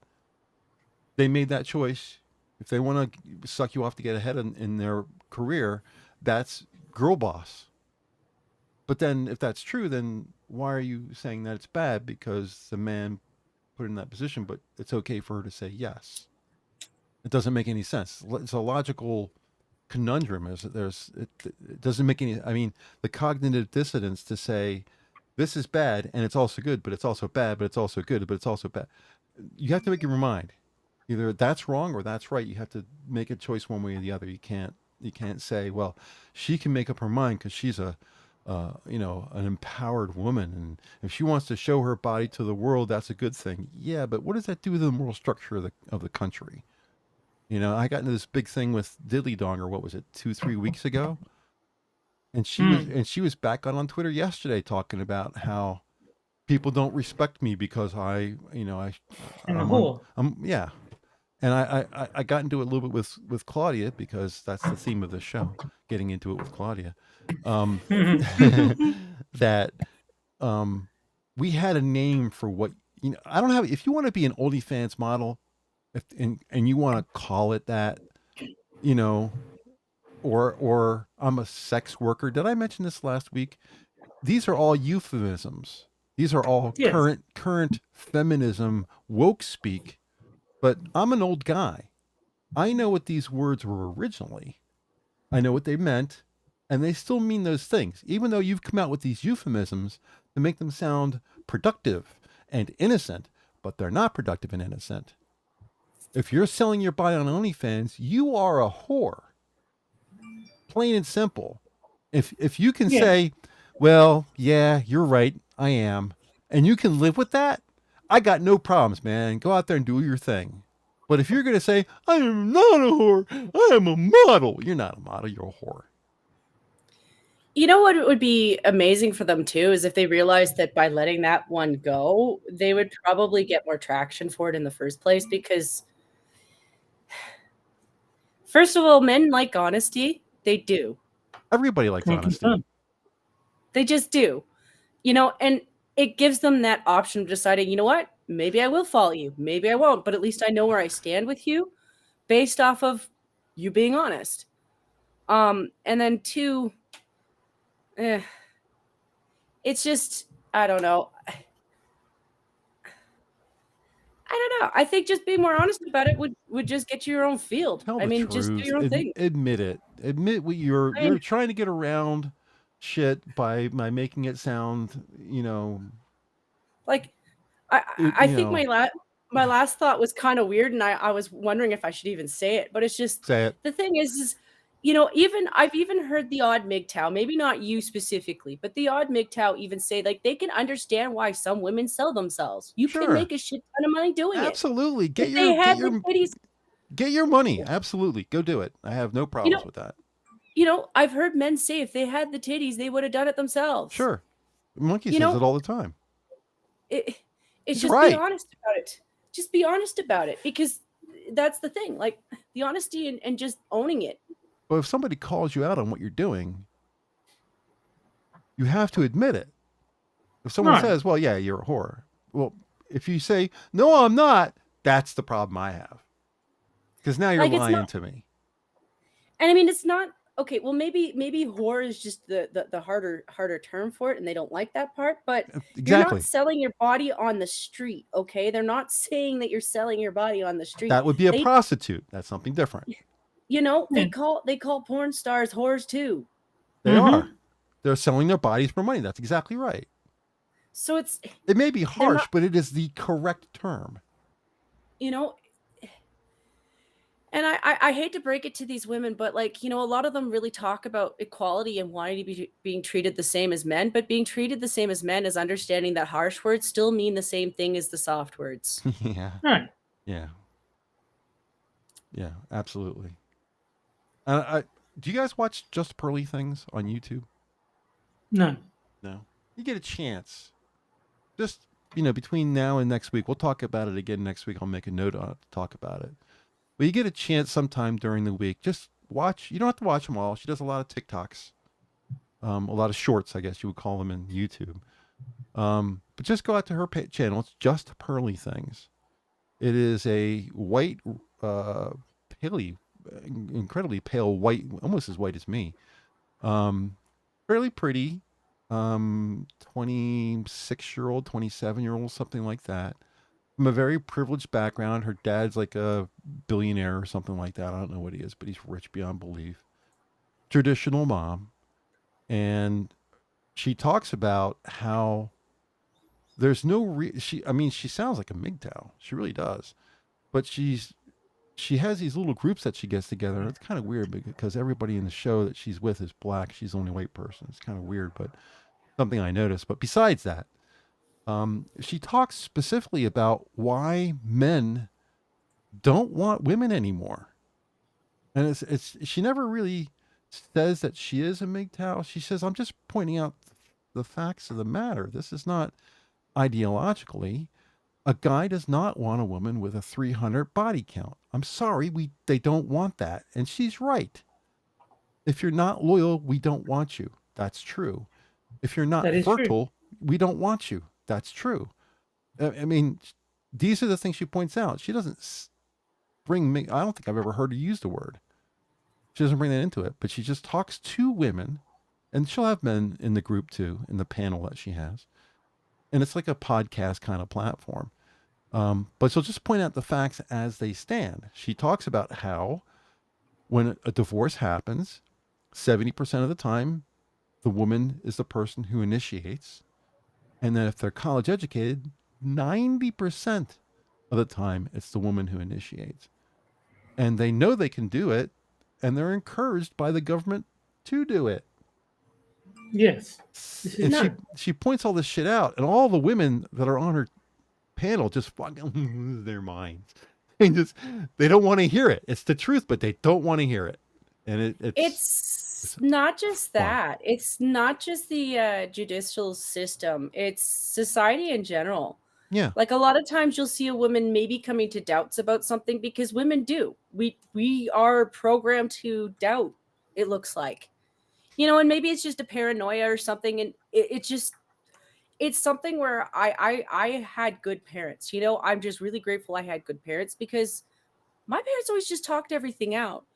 They made that choice. If they want to suck you off to get ahead in their career, that's girl boss. But then, if that's true, then why are you saying that it's bad because the man put in that position, but it's okay for her to say yes? It doesn't make any sense. It's a logical conundrum. It doesn't make any. I mean, the cognitive dissonance to say this is bad and it's also good, but it's also bad, but it's also good, but it's also bad. You have to make your mind. Either that's wrong or that's right. You have to make a choice one way or the other. You can't say, well, she can make up her mind because she's an empowered woman, and if she wants to show her body to the world, that's a good thing. Yeah, but what does that do with the moral structure of the country? I got into this big thing with Diddly Dong, or what was it, 2-3 weeks ago, and she was back on Twitter yesterday talking about how people don't respect me because And a I'm whore. yeah. And I got into it a little bit with Claudia, because that's the theme of the show, getting into it with Claudia. That we had a name for what, I don't have. If you want to be an OnlyFans model, and you want to call it that, you know, or I'm a sex worker. Did I mention this last week? These are all euphemisms. These are all Yes. current feminism woke speak. But I'm an old guy. I know what these words were originally. I know what they meant, and they still mean those things, even though you've come out with these euphemisms to make them sound productive and innocent, but they're not productive and innocent. If you're selling your body on OnlyFans, you are a whore. Plain and simple. If you can Yeah. say, well, yeah, you're right, I am, and you can live with that, I got no problems, man. Go out there and do your thing. But if you're going to say, I am not a whore, I am a model, you're not a model, you're a whore. You know what would be amazing for them too is if they realized that by letting that one go, they would probably get more traction for it in the first place. Because, first of all, men like honesty. They do. Everybody likes Can honesty. confirm. They just do. You know, and it gives them that option of deciding, you know what, maybe I will follow you, maybe I won't, but at least I know where I stand with you based off of you being honest. And then two, it's just, I don't know. I don't know. I think just being more honest about it would just get you your own field. Tell I the mean, truth. just do your own thing. Admit it. Admit what you're I mean, trying to get around shit by making it sound, you know, like you I think know, my last thought was kind of weird, and I was wondering if I should even say it, but it's just say it. the thing is you know, I've even heard the odd MGTOW, maybe not you specifically, but the odd MGTOW even say like they can understand why some women sell themselves. You can Sure. make a shit ton of money doing it. Absolutely. If they had the titties, get your money. Absolutely. Go do it. I have no problems with that. You know, I've heard men say if they had the titties, they would have done it themselves. Sure. Monkey says it all the time. It's He's just right. be honest about it. Just be honest about it, because that's the thing. Like the honesty and just owning it. But if somebody calls you out on what you're doing, you have to admit it. If someone says, well, yeah, you're a whore. Well, if you say, no, I'm not, that's the problem I have. Because now you're lying to me. And I mean, it's not okay. Well, maybe whore is just the harder term for it, and they don't like that part. But you're not selling your body on the street, okay? They're not saying that you're selling your body on the street. That would be a prostitute. That's something different. You know, they call porn stars whores too. They are. They're selling their bodies for money. That's exactly right. So it may be harsh, but it is the correct term. You know, and I hate to break it to these women, but like, you know, a lot of them really talk about equality and wanting to be being treated the same as men, but being treated the same as men is understanding that harsh words still mean the same thing as the soft words. Yeah. Yeah. Yeah, absolutely. Do you guys watch Just Pearly Things on YouTube? No. You get a chance. Just, you know, between now and next week, we'll talk about it again next week. I'll make a note on it to talk about it. But you get a chance sometime during the week. Just watch. You don't have to watch them all. She does a lot of TikToks. A lot of shorts, I guess you would call them in YouTube. But just go out to her channel. It's Just Pearly Things. It is a white, incredibly pale white, almost as white as me. Fairly pretty. 26-year-old, 27-year-old, something like that. From a very privileged background. Her dad's like a billionaire or something like that. I don't know what he is, but he's rich beyond belief. Traditional mom. And she talks about how there's no she sounds like a MGTOW. She really does. But she has these little groups that she gets together. It's kind of weird because everybody in the show that she's with is black. She's the only white person. It's kind of weird, but something I noticed. But besides that, she talks specifically about why men don't want women anymore. And she never really says that she is a MGTOW. She says, I'm just pointing out the facts of the matter. This is not ideologically. A guy does not want a woman with a 300 body count. I'm sorry, they don't want that. And she's right. If you're not loyal, we don't want you. That's true. If you're not fertile, we don't want you. That's true. I mean, these are the things she points out. She doesn't bring me. I don't think I've ever heard her use the word. She doesn't bring that into it, but she just talks to women, and she'll have men in the group too, in the panel that she has. And it's like a podcast kind of platform. But she'll just point out the facts as they stand. She talks about how when a divorce happens, 70% of the time, the woman is the person who initiates. And then if they're college educated, 90% of the time, it's the woman who initiates. And they know they can do it, and they're encouraged by the government to do it. Yes. And she points all this shit out, and all the women that are on her panel just fucking lose their minds. They don't want to hear it. It's the truth, but they don't want to hear it. And it's not just that. It's not just the judicial system. It's society in general. Yeah. Like a lot of times you'll see a woman maybe coming to doubts about something because women do. We are programmed to doubt, it looks like. You know, and maybe it's just a paranoia or something. And it's something where I had good parents. You know, I'm just really grateful I had good parents because my parents always just talked everything out.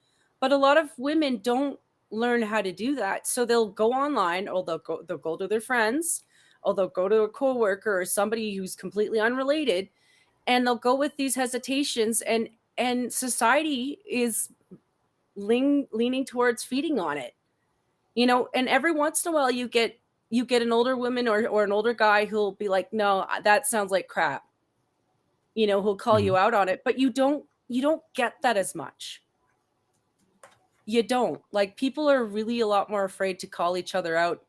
But a lot of women don't learn how to do that. So they'll go online, or they'll go to their friends, or they'll go to a coworker or somebody who's completely unrelated, and they'll go with these hesitations, and society is leaning towards feeding on it. You know, and every once in a while you get an older woman or an older guy who'll be like, no, that sounds like crap. You know, who'll call you out on it, but you don't get that as much. You don't. Like, people are really a lot more afraid to call each other out.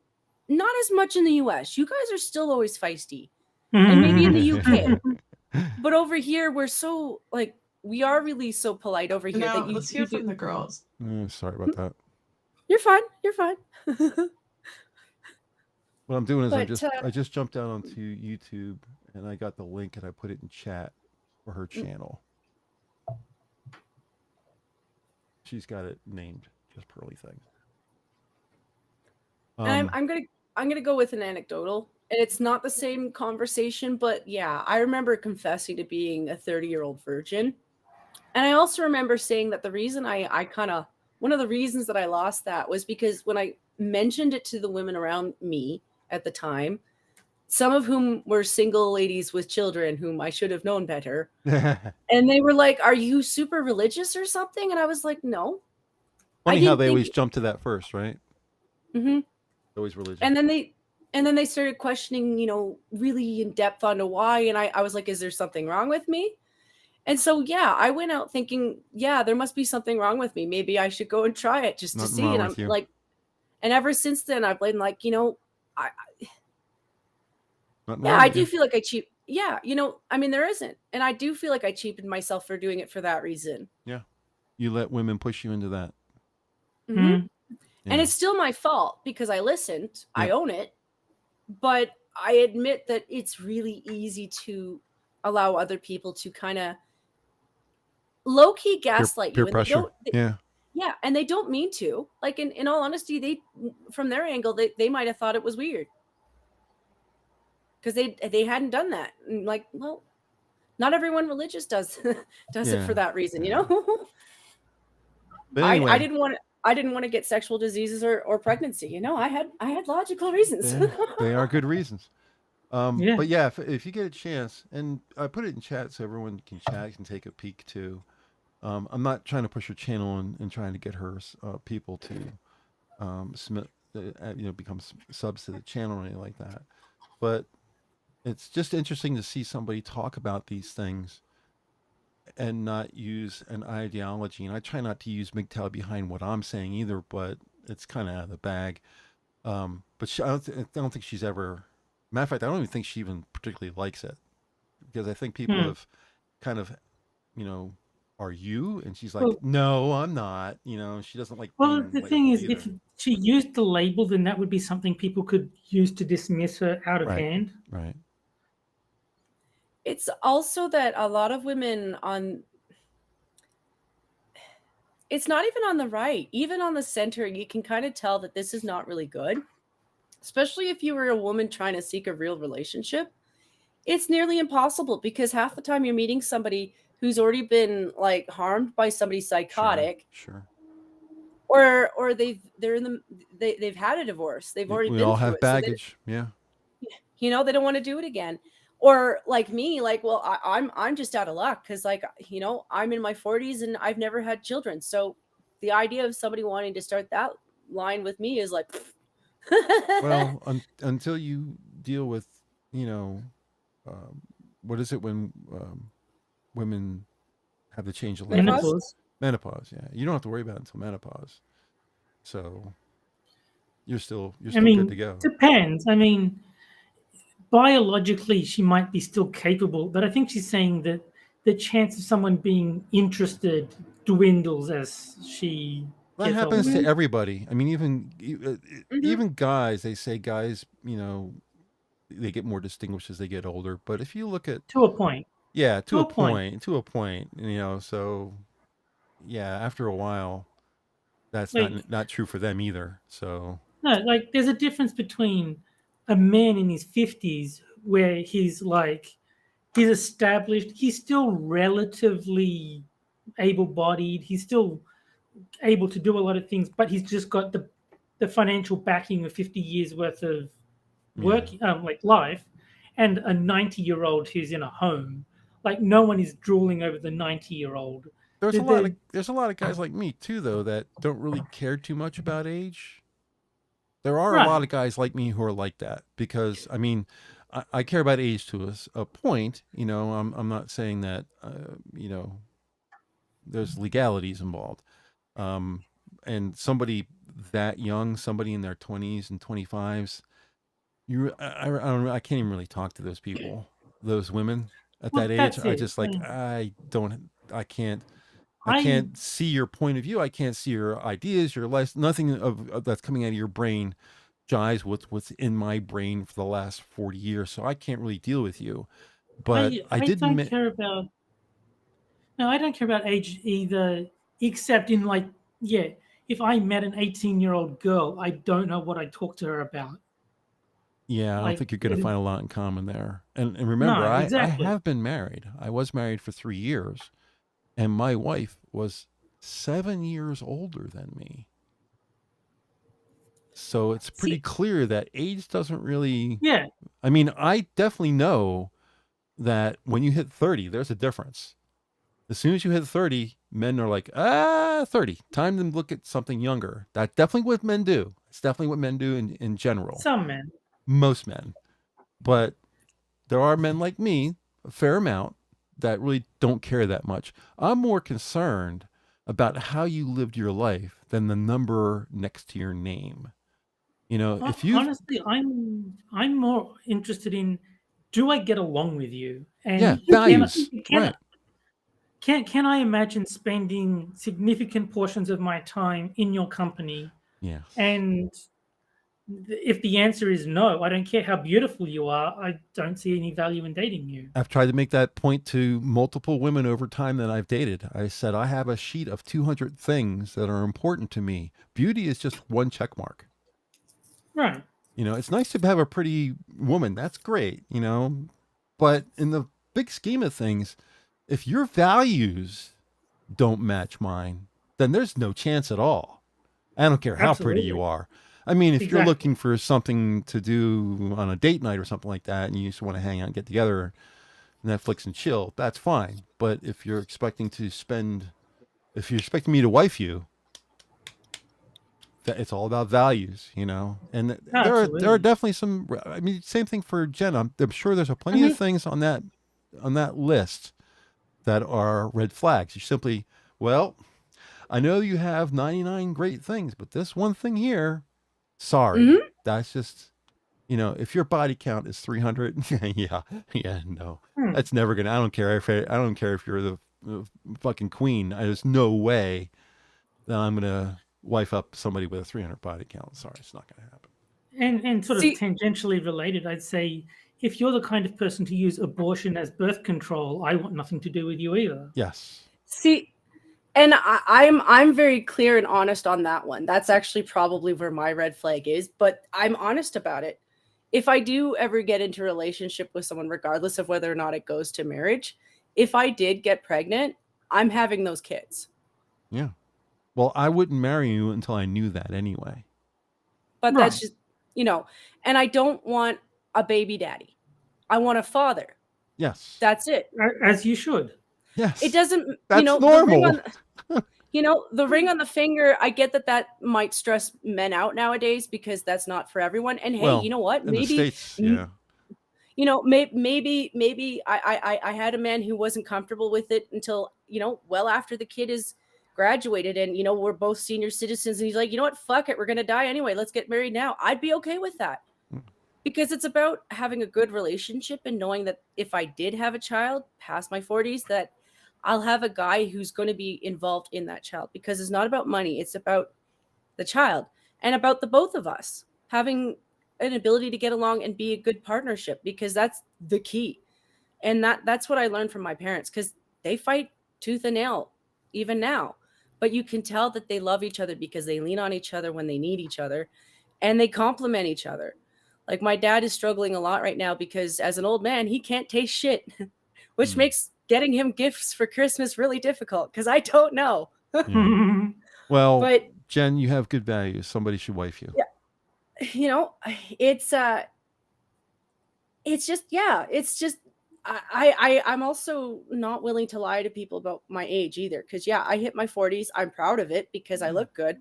Not as much in the US. You guys are still always feisty. And maybe in the UK. But over here, we're so, like, we are really so polite over here. No, let's hear from the girls. Sorry about that. You're fine. You're fine. What I'm doing is I just jumped out onto YouTube, and I got the link, and I put it in chat for her channel. She's got it named just Pearly Things. And I'm gonna go with an anecdotal, and it's not the same conversation, but yeah, I remember confessing to being a 30-year-old virgin, and I also remember saying that the reason one of the reasons that I lost that was because when I mentioned it to the women around me at the time, some of whom were single ladies with children whom I should have known better. And they were like, are you super religious or something? And I was like, no. Funny how they always jump to that first, right? Mm-hmm. Always religious. And then they started questioning, you know, really in depth onto why. And I was like, is there something wrong with me? And so, yeah, I went out thinking, yeah, there must be something wrong with me. Maybe I should go and try it just to see. And I'm like, and ever since then, I've been like, you know, I do feel like I cheap. Yeah, you know, I mean, there isn't. And I do feel like I cheapened myself for doing it for that reason. Yeah. You let women push you into that. Mm-hmm. Yeah. And it's still my fault because I listened. Yep. I own it. But I admit that it's really easy to allow other people to kind of low-key gaslight you. Peer pressure. Yeah. Yeah, and they don't mean to. Like, in all honesty, they, from their angle, they might have thought it was weird. Because they hadn't done that. And like, well, not everyone religious does it for that reason, you know? But anyway. I didn't want to get sexual diseases or pregnancy, you know? I had logical reasons. They are good reasons. But yeah, if you get a chance, and I put it in chat so everyone can chat and take a peek too. I'm not trying to push her channel and trying to get her people to submit, become subs to the channel or anything like that. But it's just interesting to see somebody talk about these things and not use an ideology. And I try not to use MGTOW behind what I'm saying either, but it's kind of out of the bag. But I don't think she's ever. Matter of fact, I don't even think she even particularly likes it, because I think people have kind of, are you? And she's like, no, I'm not. She doesn't like. Well, the thing is, if she used the label, then that would be something people could use to dismiss her out of hand. Right. It's also that a lot of women it's not even on the right, even on the center, you can kind of tell that this is not really good, especially if you were a woman trying to seek a real relationship. It's nearly impossible because half the time you're meeting somebody who's already been like harmed by somebody psychotic, Sure. or they've had a divorce. They've already We been all through have it. baggage. Yeah. They don't want to do it again. Or like me, like, well, I'm just out of luck because, like, I'm in my 40s and I've never had children. So the idea of somebody wanting to start that line with me is like, Well, until you deal with, what is it when women have to change the labels? Menopause. Menopause. Yeah, you don't have to worry about it until menopause. So you're still I mean, good to go. Depends. I mean, biologically, she might be still capable, but I think she's saying that the chance of someone being interested dwindles as she That gets happens older. to everybody. I mean, Mm-hmm. even guys. They say guys, they get more distinguished as they get older. But if you look at To a point. yeah, To a point. to a point, so yeah, after a while, that's Like, not true for them either. So no, like there's a difference between a man in his 50s where he's established, he's still relatively able-bodied, he's still able to do a lot of things, but he's just got the financial backing of 50 years worth of work, like life, and a 90-year-old who's in a home. Like no one is drooling over the 90-year-old. there's a lot of guys like me too, though, that don't really care too much about age. There are a lot of guys like me who are like that because, I mean, I care about age to a point. I'm not saying that, there's legalities involved. And somebody that young, somebody in their 20s and 25s, I can't even really talk to those people, those women at Well, that age. that's I it. just like, I can't I see your point of view. I can't see your ideas, your life. Nothing of that's coming out of your brain jives with what's in my brain for the last 40 years. So I can't really deal with you. But I did don't admit, care about I don't care about age either, except in like, yeah, if I met an 18-year-old girl, I don't know what I'd talk to her about. yeah, I don't Like, think you're going to find a lot in common there. And remember, no, I exactly. have been married. I was married for 3 years, and my wife was 7 years older than me. So it's pretty clear that age doesn't really. Yeah. I mean, I definitely know that when you hit 30, there's a difference. As soon as you hit 30, men are like, 30. Time to look at something younger. That's definitely what men do. It's definitely what men do in general. Some men. Most men. But there are men like me, a fair amount, that really don't care that much. I'm more concerned about how you lived your life than the number next to your name. If you honestly, I'm more interested in, do I get along with you? And values, right? Can I imagine spending significant portions of my time in your company? Yeah. And if the answer is no, I don't care how beautiful you are, I don't see any value in dating you. I've tried to make that point to multiple women over time that I've dated. I said, I have a sheet of 200 things that are important to me. Beauty is just one check mark. Right. It's nice to have a pretty woman. That's great, but in the big scheme of things, if your values don't match mine, then there's no chance at all. I don't care how pretty you are. I mean, if you're looking for something to do on a date night or something like that, and you just want to hang out and get together, Netflix and chill, that's fine. But if you're expecting me to wife you, it's all about values, and there are definitely some. I mean, same thing for Jen. I'm sure there's plenty of things on that list that are red flags. You simply, well, I know you have 99 great things, but this one thing here, sorry, that's just, if your body count is 300, no, that's never gonna. I don't care if you're the fucking queen. There's no way that I'm gonna wife up somebody with a 300 body count. Sorry, it's not gonna happen. And sort of tangentially related, I'd say, if you're the kind of person to use abortion as birth control, I want nothing to do with you either. Yes. See, and I'm very clear and honest on that one. That's actually probably where my red flag is, but I'm honest about it. if I do ever get into a relationship with someone, regardless of whether or not it goes to marriage, if I did get pregnant, I'm having those kids. Yeah. Well, I wouldn't marry you until I knew that anyway. But Right. that's just, and I don't want a baby daddy. I want a father. Yes. That's it. As you should. Yes. It doesn't, That's normal. The ring on the finger, I get that might stress men out nowadays because that's not for everyone. And hey, Well, you know what? in the States, yeah. Maybe I had a man who wasn't comfortable with it until, well after the kid is graduated and, we're both senior citizens. And he's like, you know what? Fuck it. We're going to die anyway. Let's get married now. I'd be okay with that. Because it's about having a good relationship and knowing that if I did have a child past my 40s, that I'll have a guy who's going to be involved in that child, because it's not about money. It's about the child and about the both of us having an ability to get along and be a good partnership, because that's the key. And that's what I learned from my parents, because they fight tooth and nail even now. But you can tell that they love each other because they lean on each other when they need each other and they complement each other. Like my dad is struggling a lot right now because as an old man, he can't taste shit, which makes getting him gifts for Christmas really difficult because I don't know. Yeah. Well, but Jen, you have good values. Somebody should wife you. Yeah. It's just I'm also not willing to lie to people about my age either. Cause I hit my 40s. I'm proud of it because I look good.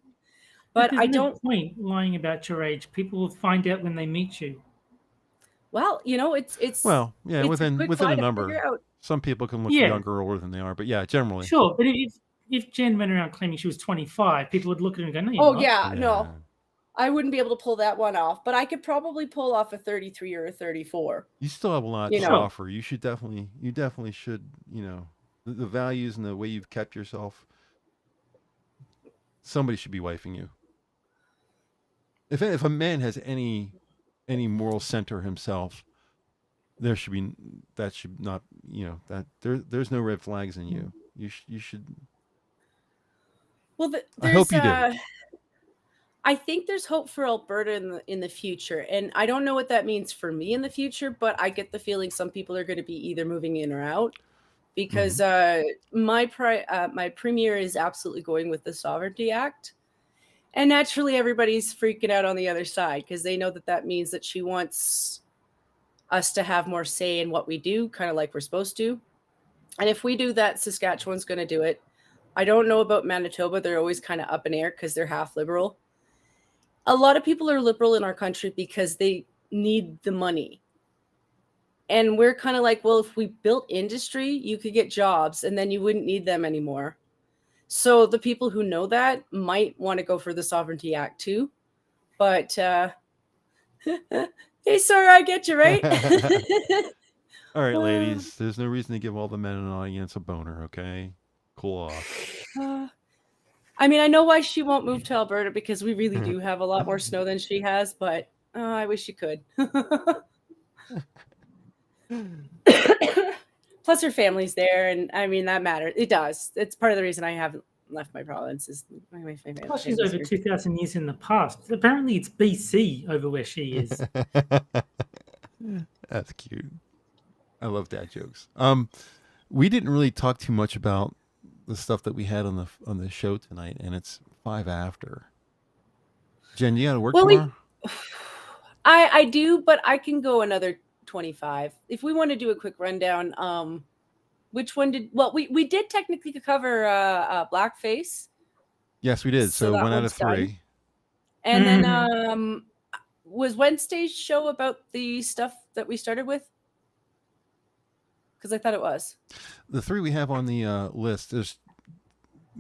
But there's I no don't point lying about your age. People will find out when they meet you. Well, it's well, yeah, it's within quick a fly to number. figure out. Some people can look Yeah. younger or older than they are, but yeah, generally. Sure, but if Jen went around claiming she was 25, people would look at her and go, "No, you're Oh not." yeah, no, I wouldn't be able to pull that one off. But I could probably pull off a 33 or a 34. You still have a lot to offer. You definitely should, the values and the way you've kept yourself. Somebody should be wifing you. If a man has any moral center himself, there should be that should not, that there's no red flags in you. You should. Well, I hope you do. I think there's hope for Alberta in the future, and I don't know what that means for me in the future, but I get the feeling some people are going to be either moving in or out, because my premier is absolutely going with the Sovereignty Act, and naturally everybody's freaking out on the other side because they know that means that she wants us to have more say in what we do, kind of like we're supposed to. And if we do that, Saskatchewan's going to do it. I don't know about Manitoba. They're always kind of up in air because they're half liberal. A lot of people are liberal in our country because they need the money. And we're kind of like, well, if we built industry, you could get jobs and then you wouldn't need them anymore. So the people who know that might want to go for the Sovereignty Act too. But hey, sorry, I get you, right? All right, ladies. There's no reason to give all the men in the audience a boner, okay? Cool off. I mean, I know why she won't move to Alberta because we really do have a lot more snow than she has, but I wish she could. Plus her family's there, and I mean, that matters. It does. It's part of the reason I haven't left my province. Is my Plus she's over 2,000 years in the past. Apparently it's BC over where she is. That's cute. I love dad jokes. We didn't really talk too much about the stuff that we had on the show tonight, and it's 5 after. Jen, you got to work tomorrow? I do, but I can go another 25 if we want to do a quick rundown. Which one we did technically cover blackface. Yes, we did. So 1 out of 3. Done. And then was Wednesday's show about the stuff that we started with? Because I thought it was. The 3 we have on the list is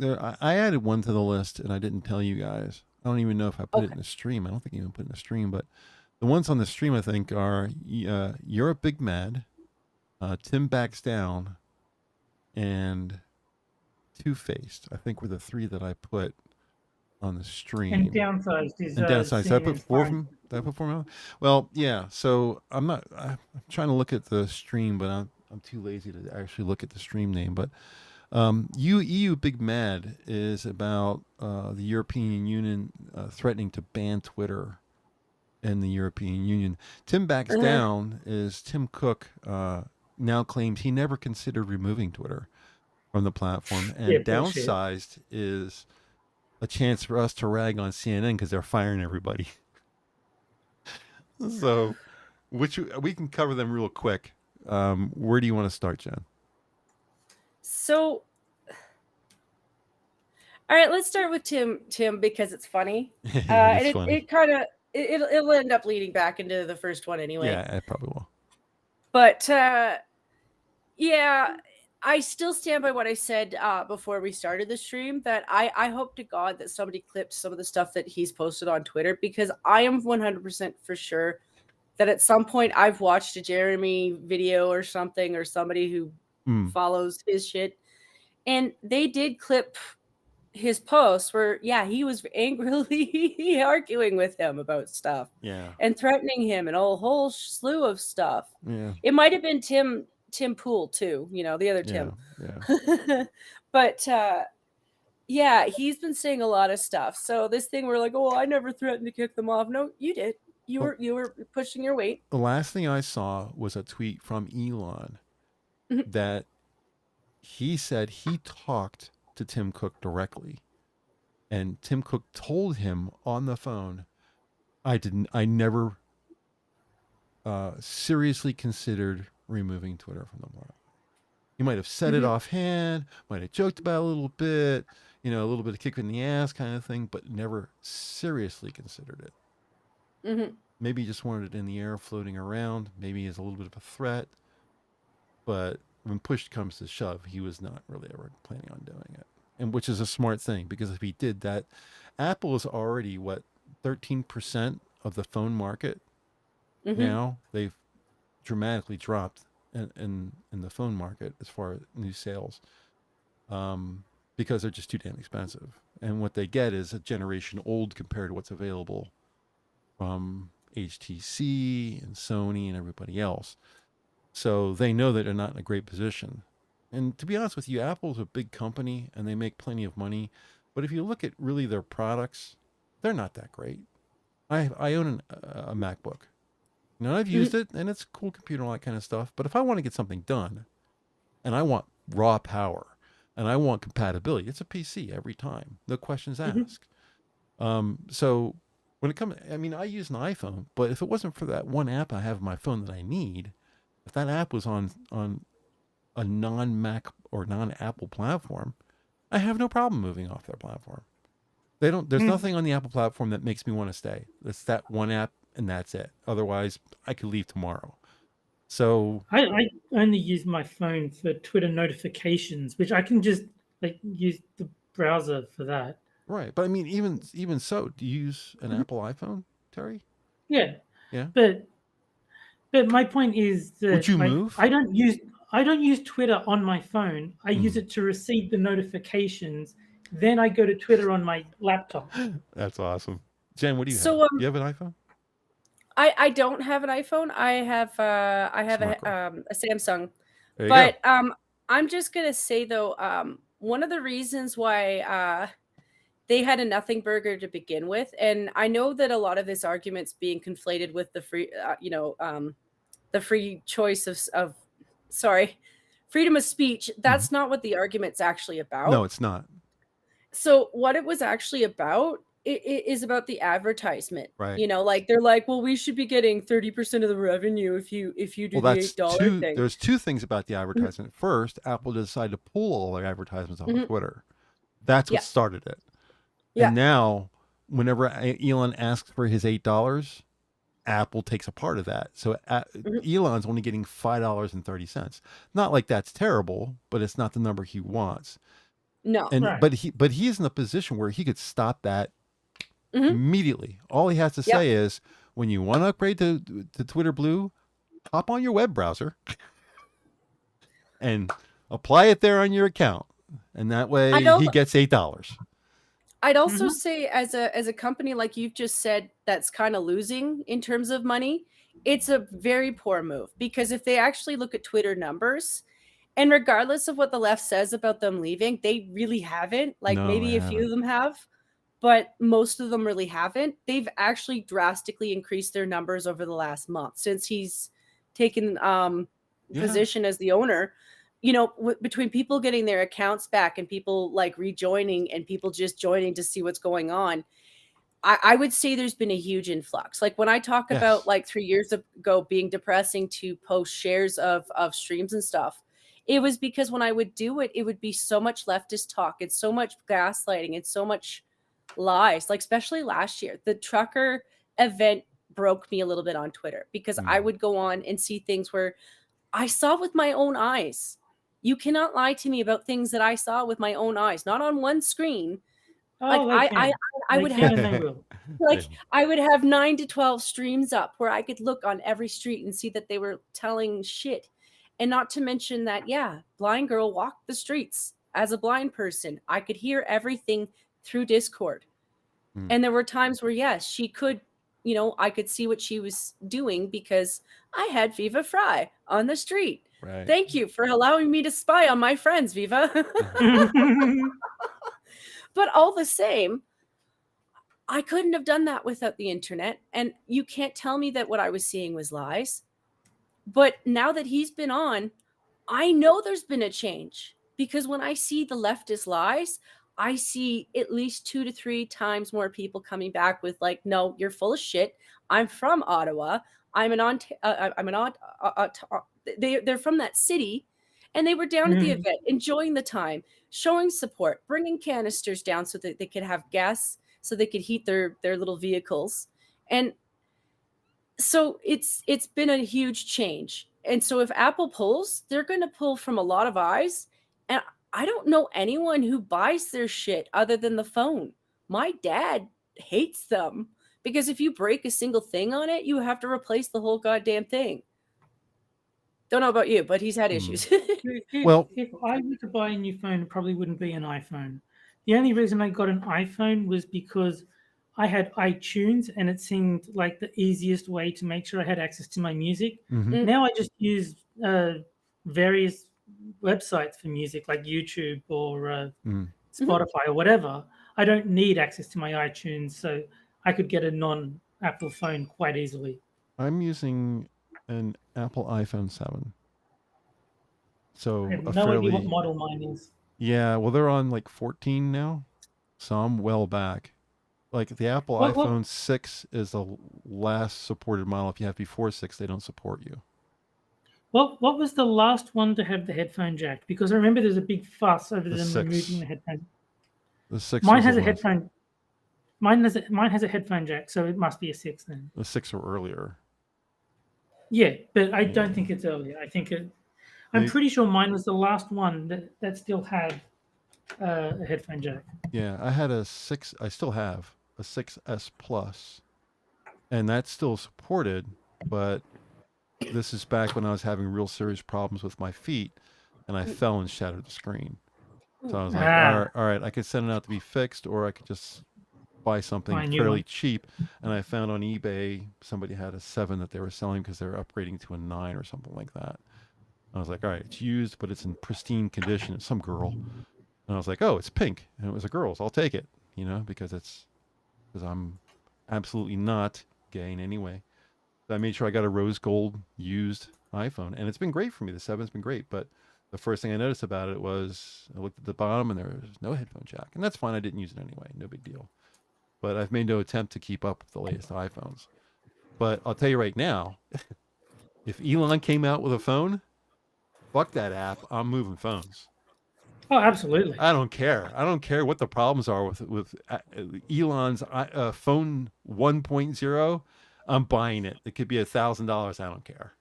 I added one to the list and I didn't tell you guys. I don't even know if I put it in the stream. I don't think I even put it in the stream, but the ones on the stream I think are You're a Big Mad, Tim Backs Down, and Two-Faced. I think were the 3 that I put on the stream. And Downsized is Downsized. Did I put 4 of them? Did I put 4 of them? Well, yeah. So I'm trying to look at the stream, but I'm too lazy to actually look at the stream name. But EU Big Mad is about the European Union threatening to ban Twitter in the European Union. Tim backs down is Tim Cook now claims he never considered removing Twitter from the platform, Yeah, and bullshit. Downsized is a chance for us to rag on CNN because they're firing everybody. So, which we can cover them real quick. Where do you want to start, Jen? So, all right, let's start with Tim because it's funny. It's funny. It kind of it'll end up leading back into the first one anyway. Yeah, it probably will. But yeah, I still stand by what I said before we started the stream, that I hope to God that somebody clipped some of the stuff that he's posted on Twitter, because I am 100% for sure that at some point I've watched a Jeremy video or something, or somebody who follows his shit, and they did clip his post where, yeah, he was angrily arguing with him about stuff, and threatening him and a whole slew of stuff. It might have been Tim Poole too, the other Tim. But yeah, he's been saying a lot of stuff. So this thing, we're like, oh, I never threatened to kick them off. No, you did. You were pushing your weight. The last thing I saw was a tweet from Elon that he said he talked to Tim Cook directly, and Tim Cook told him on the phone, I never seriously considered removing Twitter from the platform. He might have said it offhand, might have joked about it a little bit, a little bit of kick in the ass kind of thing, but never seriously considered it. Maybe he just wanted it in the air, floating around. Maybe as a little bit of a threat, but when push comes to shove, he was not really ever planning on doing it. And which is a smart thing, because if he did that, Apple is already 13% of the phone market now. They've dramatically dropped in the phone market as far as new sales, because they're just too damn expensive. And what they get is a generation old compared to what's available from HTC and Sony and everybody else. So they know that they're not in a great position. And to be honest with you, Apple's a big company and they make plenty of money. But if you look at really their products, they're not that great. I own a MacBook. I've used it, and it's a cool computer and all that kind of stuff. But if I want to get something done, and I want raw power, and I want compatibility, it's a PC every time. No questions asked. So when it comes, I use an iPhone, but if it wasn't for that one app I have on my phone that I need, if that app was on a non-Mac or non-Apple platform, I have no problem moving off their platform. There's nothing on the Apple platform that makes me want to stay. It's that one app, and that's it. Otherwise, I could leave tomorrow. So I only use my phone for Twitter notifications, which I can just use the browser for that. Right, but even so, do you use an Apple iPhone, Terry? Yeah. Yeah. But my point is that would you move? I don't use Twitter on my phone. I use it to receive the notifications. Then I go to Twitter on my laptop. That's awesome. Jen, what do you have? You have an iPhone? I don't have an iPhone. I have a Samsung. But I'm just gonna say though, one of the reasons why they had a nothing burger to begin with, and I know that a lot of this argument's being conflated with the free, the free choice of freedom of speech. That's not what the argument's actually about. No, it's not. So what it was actually about, it is about the advertisement. Right. They're like, well, we should be getting 30% of the revenue if you do the $8 thing. There's two things about the advertisement. First, Apple decided to pull all their advertisements off of Twitter. That's what started it. Yeah. And now, whenever Elon asks for his $8, Apple takes a part of that. So Elon's only getting $5.30. Not like that's terrible, but it's not the number he wants. No. And but he's in a position where he could stop that immediately. All he has to say is, when you want to upgrade to Twitter Blue, hop on your web browser and apply it there on your account. And that way he gets $8. I'd also say, as a company like you've just said, that's kind of losing in terms of money, it's a very poor move, because if they actually look at Twitter numbers, and regardless of what the left says about them leaving, they really haven't. Maybe a few of them have, but most of them really haven't. They've actually drastically increased their numbers over the last month since he's taken position as the owner. Between people getting their accounts back and people like rejoining and people just joining to see what's going on, I would say there's been a huge influx. Like when I talk about like 3 years ago being depressing to post shares of streams and stuff, it was because when I would do it, it would be so much leftist talk and so much gaslighting and so much lies. Like especially last year, the trucker event broke me a little bit on Twitter because I would go on and see things where I saw with my own eyes. You cannot lie to me about things that I saw with my own eyes, not on one screen. Oh, Like I would have like I would have 9 to 12 streams up where I could look on every street and see that they were telling shit. And not to mention that, yeah, blind girl walked the streets as a blind person. I could hear everything through Discord. And there were times where, yes, she could, I could see what she was doing because I had Viva Fry on the street. Right. Thank you for allowing me to spy on my friends, Viva. But all the same, I couldn't have done that without the internet. And you can't tell me that what I was seeing was lies. But now that he's been on, I know there's been a change because when I see the leftist lies, I see at least 2 to 3 times more people coming back with like, no, you're full of shit. I'm from Ottawa. They're from that city. And they were down at the event, enjoying the time, showing support, bringing canisters down so that they could have gas, so they could heat their little vehicles. And so it's been a huge change. And so if Apple pulls, they're going to pull from a lot of eyes. And I don't know anyone who buys their shit other than the phone. My dad hates them because if you break a single thing on it, you have to replace the whole goddamn thing. Don't know about you, but he's had issues. If I were to buy a new phone, it probably wouldn't be an iPhone. The only reason I got an iPhone was because I had iTunes and it seemed like the easiest way to make sure I had access to my music. Now I just use various websites for music like YouTube or Spotify or whatever. I don't need access to my iTunes, so I could get a non-Apple phone quite easily. I'm using an Apple iPhone 7. So I have no idea what model mine is. Yeah, well, they're on like 14 now, so I'm well back. Like the Apple iPhone 6 is the last supported model. If you have before 6, they don't support you. What was the last one to have the headphone jack? Because I remember there's a big fuss over them removing the headphone. The 6. Mine has a headphone. Mine has a headphone jack, so it must be a 6 then. The 6 or earlier. Yeah, but I don't think it's earlier. I think I'm pretty sure mine was the last one that still had a headphone jack. Yeah, I had a 6. I still have a 6S Plus, and that's still supported. But this is back when I was having real serious problems with my feet, and I fell and shattered the screen. So I was like, all right, I could send it out to be fixed, or I could just buy something fairly cheap. And I found on eBay somebody had a 7 that they were selling because they were upgrading to a 9 or something like that. I was like, all right, it's used, but it's in pristine condition. It's some girl. And I was like, oh, it's pink. And it was a girl's. I'll take it, because I'm absolutely not gay in any way. So I made sure I got a rose gold used iPhone. And it's been great for me. The 7's been great. But the first thing I noticed about it was I looked at the bottom and there was no headphone jack. And that's fine. I didn't use it anyway. No big deal. But I've made no attempt to keep up with the latest iPhones. But I'll tell you right now, if Elon came out with a phone, fuck that app. I'm moving phones. Oh, absolutely. I don't care. I don't care what the problems are with Elon's phone 1.0. I'm buying it. It could be $1,000. I don't care.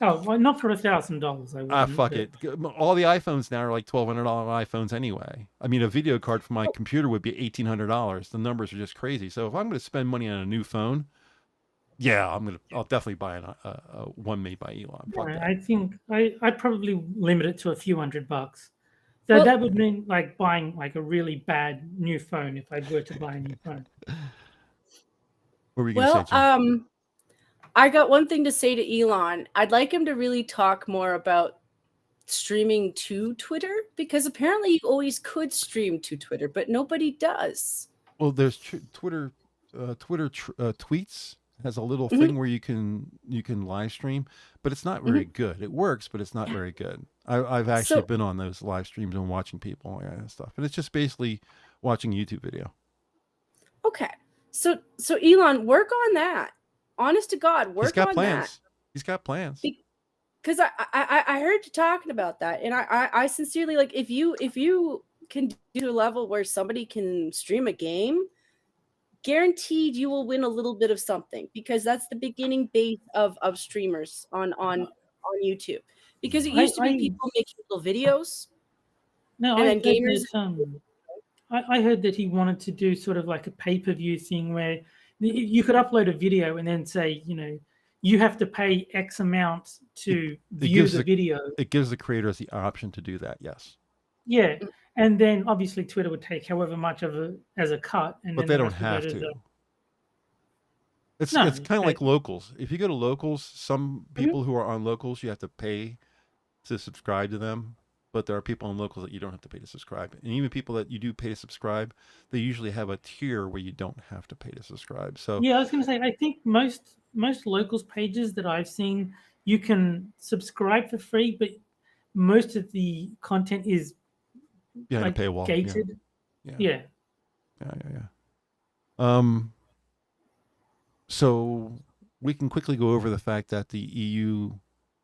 Oh, well, not for $1,000. Fuck it. All the iPhones now are like $1,200 iPhones anyway. I mean, a video card for my computer would be $1,800. The numbers are just crazy. So if I'm going to spend money on a new phone, yeah, I'll definitely buy a one made by Elon. Fuck that. I think I'd probably limit it to a few $100. So that would mean like buying like a really bad new phone if I were to buy a new phone. What were you going to say, Jim? I got one thing to say to Elon. I'd like him to really talk more about streaming to Twitter because apparently you always could stream to Twitter, but nobody does. Well, there's Twitter. Twitter tweets has a little Mhm, thing where you can live stream, but it's not very mhm. good. It works, but it's not Yeah. very good. I've actually So been on those live streams and watching people and stuff, and it's just basically watching a YouTube video. okay. So Elon, work on that. Honest to God, He's work got on that. plans. He's got plans. Because I heard you talking about that, and I sincerely like if you can do to a level where somebody can stream a game, guaranteed you will win a little bit of something, because that's the beginning base of streamers on YouTube. Because it I, used to be I people making little videos, no, and I then heard gamers. that I heard that he wanted to do sort of like a pay-per-view thing where you could upload a video and then say, you have to pay X amount to view the video. It gives the creators the option to do that. Yes, Yeah. And then obviously Twitter would take however much as a cut, and but then they the don't rest of it have as to. a It's no. kind of like locals. If you go to locals, some Mhm. people who are on locals, you have to pay to subscribe to them. But there are people on locals that you don't have to pay to subscribe. And even people that you do pay to subscribe, they usually have a tier where you don't have to pay to subscribe. So Yeah, I was going to say, I think most locals pages that I've seen, you can subscribe for free, but most of the content is behind like a paywall. gated. Yeah. So we can quickly go over the fact that the EU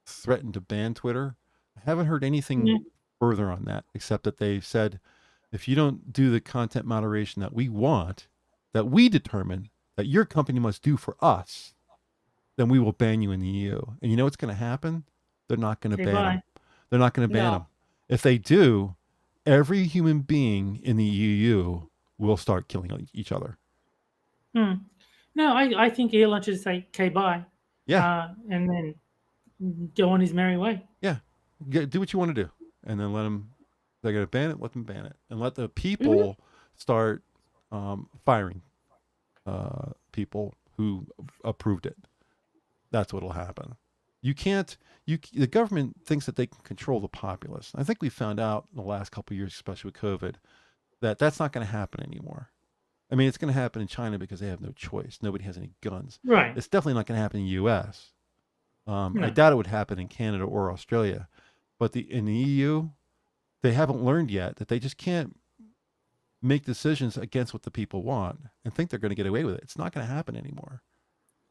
threatened to ban Twitter. I haven't heard anything further on that, except that they've said, if you don't do the content moderation that we want, that we determine that your company must do for us, then we will ban you in the EU. And you know what's going to happen? They're not going to ban them. They're not going to ban No. them. If they do, every human being in the EU will start killing each other. No, I think Elon should say, okay, bye. Yeah. And then go on his merry way. Yeah. Do what you want to do. And then let them, they're going to ban it, let them ban it. And let the people start firing people who approved it. That's what'll happen. You can't, the government thinks that they can control the populace. I think we found out in the last couple of years, especially with COVID, that that's not going to happen anymore. I mean, it's going to happen in China because they have no choice. Nobody has any guns. Right. It's definitely not going to happen in the U.S. I No. doubt it would happen in Canada or Australia. But in the EU, they haven't learned yet that they just can't make decisions against what the people want and think they're going to get away with it. It's not going to happen anymore.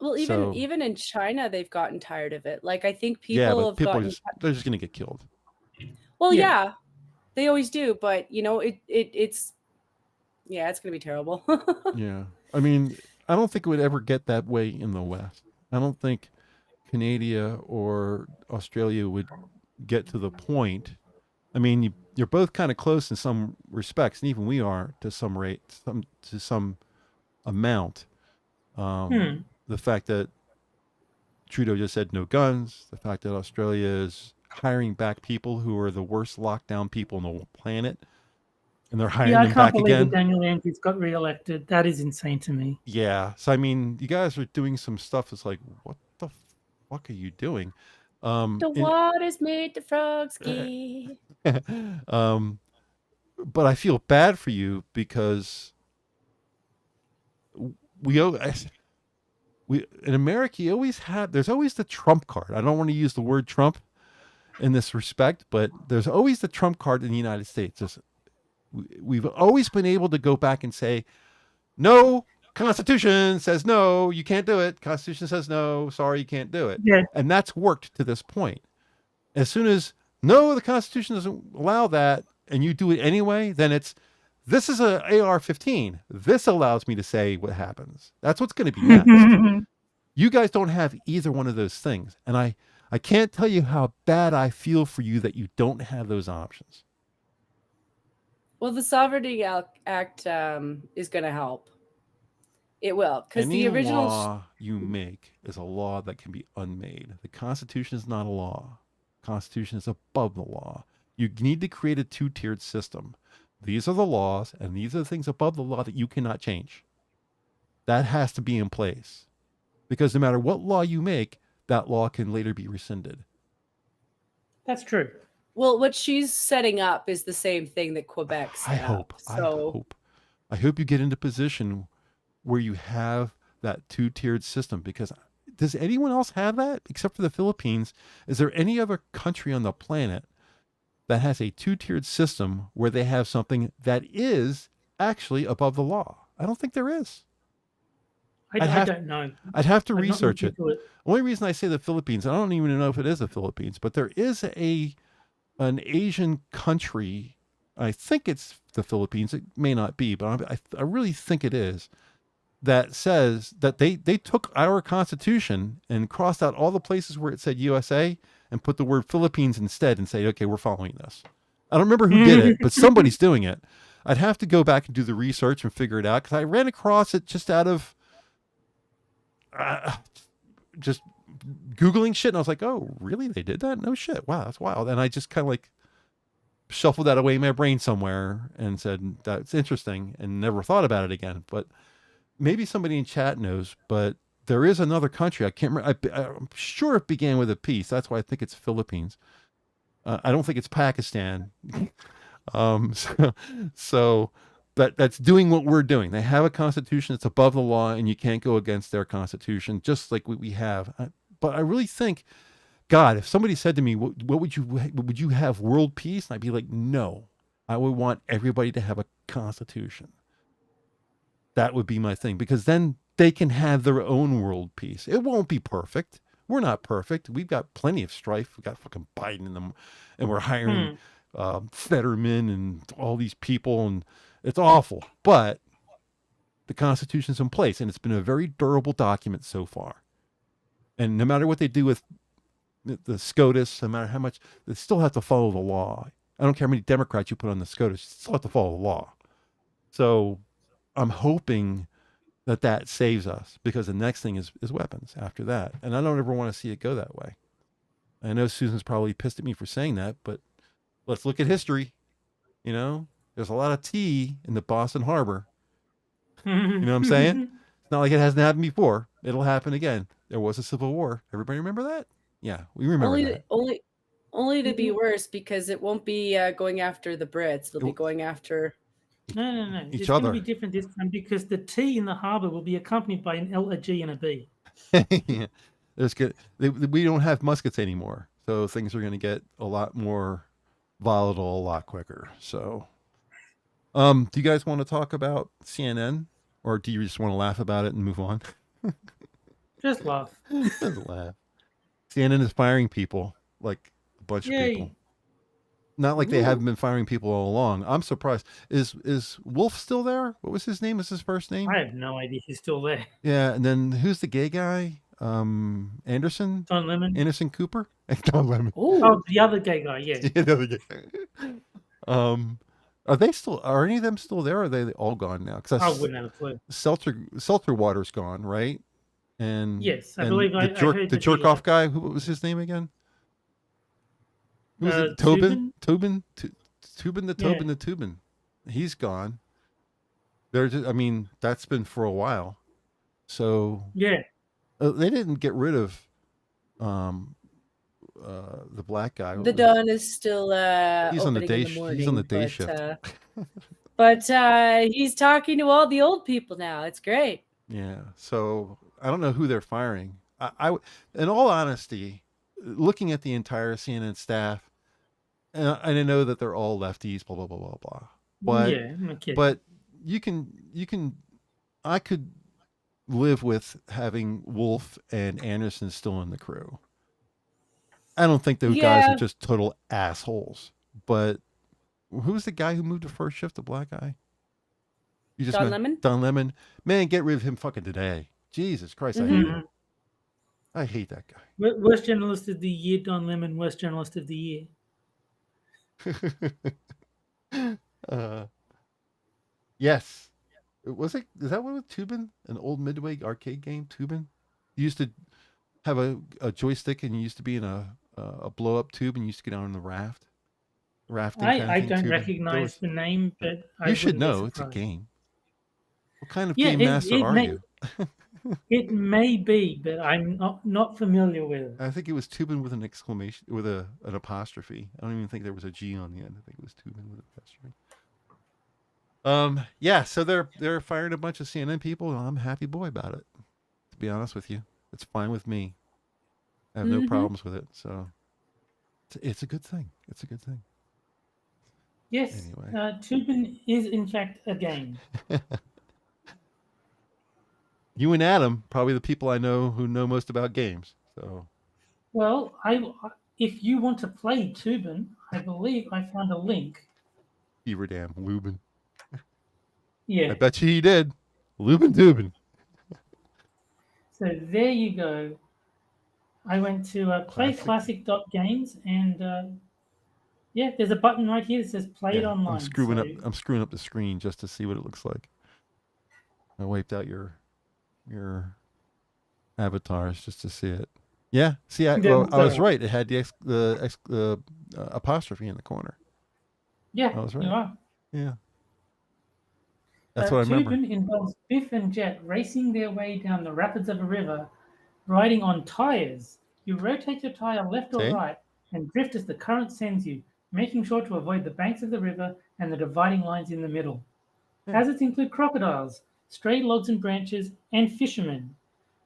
Well, So- even in China, they've gotten tired of it. Like I think Yeah, people but have people gotten. they're just going to get killed. Well, Yeah. yeah, they always do, but it's yeah, it's gonna be terrible. Yeah. I mean, I don't think it would ever get that way in the West. I don't think Canada or Australia would get to the point. I mean, you're both kind of close in some respects, and even we are to some rate, to some amount. The fact that Trudeau just said no guns, the fact that Australia is hiring back people who are the worst lockdown people on the planet, and they're hiring I them can't back believe again. that Daniel Andrews got reelected. That is insane to me. Yeah. So, I mean, you guys are doing some stuff that's like, what the fuck are you doing? The water's made the frogs ski. But I feel bad for you because we in America, there's always the trump card. I don't want to use the word Trump in this respect, but there's always the trump card in the United States. We've always been able to go back and say, no, Constitution says no, you can't do it. Constitution says no, sorry, you can't do it. Yeah. And that's worked to this point. As soon as, no, the Constitution doesn't allow that, and you do it anyway, then this is a AR-15. This allows me to say what happens. That's what's going to be next. You guys don't have either one of those things. And I can't tell you how bad I feel for you that you don't have those options. Well, the Sovereignty Act is going to help. It will, because the original law you make is a law that can be unmade. The Constitution is not a law. The Constitution is above the law. You need to create a two-tiered system. These are the laws, and these are the things above the law that you cannot change. That has to be in place. Because no matter what law you make, that law can later be rescinded. That's true. Well, what she's setting up is the same thing that Quebec set I hope. up. So I hope you get into position where you have that two-tiered system, because does anyone else have that except for the Philippines? Is there any other country on the planet that has a two-tiered system where they have something that is actually above the law? I don't think there is. I don't know. I'd have to I've not research looked it. into it. Only reason I say the Philippines, I don't even know if it is the Philippines, but there is an Asian country. I think it's the Philippines. It may not be, but I really think it is. That says that they took our Constitution and crossed out all the places where it said USA and put the word Philippines instead and say, okay, we're following this. I don't remember who did it, but somebody's doing it. I'd have to go back and do the research and figure it out, because I ran across it just out of just Googling shit. And I was like, oh, really? They did that? No shit. Wow, that's wild. And I just kind of like shuffled that away in my brain somewhere and said, that's interesting, and never thought about it again. But maybe somebody in chat knows, but there is another country. I can't remember. I'm sure it began with a P. So that's why I think it's Philippines. I don't think it's Pakistan. So that's doing what we're doing. They have a constitution that's above the law, and you can't go against their constitution, just like we have. But I really think, God, if somebody said to me, what would you have, world peace? And I'd be like, no, I would want everybody to have a constitution. That would be my thing, because then they can have their own world peace. It won't be perfect. We're not perfect. We've got plenty of strife. We've got fucking Biden in them, and we're hiring Fetterman and all these people, and it's awful. But the Constitution's in place, and it's been a very durable document so far. And no matter what they do with the SCOTUS, no matter how much, they still have to follow the law. I don't care how many Democrats you put on the SCOTUS, you still have to follow the law. So I'm hoping that saves us, because the next thing is weapons after that. And I don't ever want to see it go that way. I know Susan's probably pissed at me for saying that, but let's look at history. You know, there's a lot of tea in the Boston Harbor. You know what I'm saying? It's not like it hasn't happened before. It'll happen again. There was a civil war. Everybody remember that? Yeah, we remember that. Only to be worse, because it won't be going after the Brits. It'll be going after... No. Each It's other. going to be different this time, because the T in the harbour will be accompanied by an L, a G, and a B. Yeah. We don't have muskets anymore, so things are going to get a lot more volatile a lot quicker. So, do you guys want to talk about CNN, or do you just want to laugh about it and move on? Just laugh. Just laugh. CNN is firing people, like a bunch of people. Not like they haven't been firing people all along. I'm surprised. Is Wolf still there? What was his name? Is his first name? I have no idea he's still there. Yeah, and then who's the gay guy? Anderson? Don Lemon? Anderson Cooper? Don Lemon. Oh, the other gay guy, yeah. The other gay guy. Are any of them still there, or are they all gone now? I wouldn't have a clue. Seltzer Water's gone, right? And yes, I believe I heard the jerk off guy, what was his name again? Who was it? Tobin? Tobin the Tobin. He's gone. That's been for a while. So yeah. They didn't get rid of the black guy. The Don is still he's on the day morning, he's on the day shift. But he's talking to all the old people now. It's great. Yeah. So I don't know who they're firing. I in all honesty, looking at the entire CNN staff, and I know that they're all lefties, blah blah blah blah blah. But yeah, but you can I could live with having Wolf and Anderson still in the crew. I don't think those guys are just total assholes. But who's the guy who moved to first shift, the black guy? You just Don Lemon? Don Lemon. Man, get rid of him fucking today. Jesus Christ, I hate him. I hate that guy. Worst journalist of the year, Don Lemon. Worst journalist of the year. Yes. Is that one with Tubin? An old Midway arcade game, Tubin? You used to have a joystick, and you used to be in a blow up tube, and you used to get on the rafting. I don't recognize the name, but you should know it's a game. What kind of game master are you? It may be, but I'm not familiar with it. I think it was Tubin with an exclamation, with an apostrophe. I don't even think there was a G on the end. I think it was Tubin with an apostrophe. Yeah, so they're firing a bunch of CNN people, and I'm a happy boy about it. To be honest with you, it's fine with me. I have no problems with it. So it's a good thing. It's a good thing. Yes, Anyway. Tubin is in fact a game. You and Adam, probably the people I know who know most about games. So, Well, if you want to play Tubin, I believe I found a link. Beaver Dam, Lubin. Yeah. I bet you he did. Lubin Dubin. So there you go. I went to playclassic.games and yeah, there's a button right here that says play it online. I'm screwing up the screen just to see what it looks like. I wiped out your avatars just to see it. Yeah, see, I was right. It had the apostrophe in the corner. Yeah, I was right. you are. Yeah, that's what I remember. Tubin involves Biff and Jet racing their way down the rapids of a river, riding on tires. You rotate your tire left or right and drift as the current sends you, making sure to avoid the banks of the river and the dividing lines in the middle. Hazards include crocodiles, stray logs and branches, and fishermen.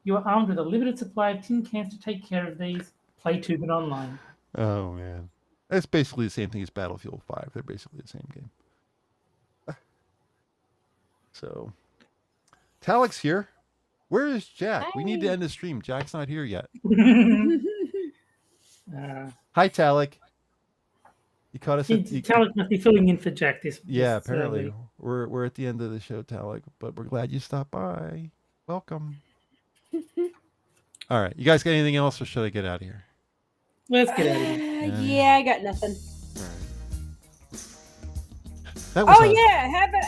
You are armed with a limited supply of tin cans to take care of these. Play Tubin online. Oh, man. That's basically the same thing as Battlefield 5. They're basically the same game. So, Talik's here. Where is Jack? Hi. We need to end the stream. Jack's not here yet. Hi, Talik. You caught us. Talik must be filling in for Jack this. Yeah, apparently we're at the end of the show, Talik, but we're glad you stopped by. Welcome. All right, you guys got anything else, or should I get out of here? Let's get out of here. Yeah, I got nothing. All right.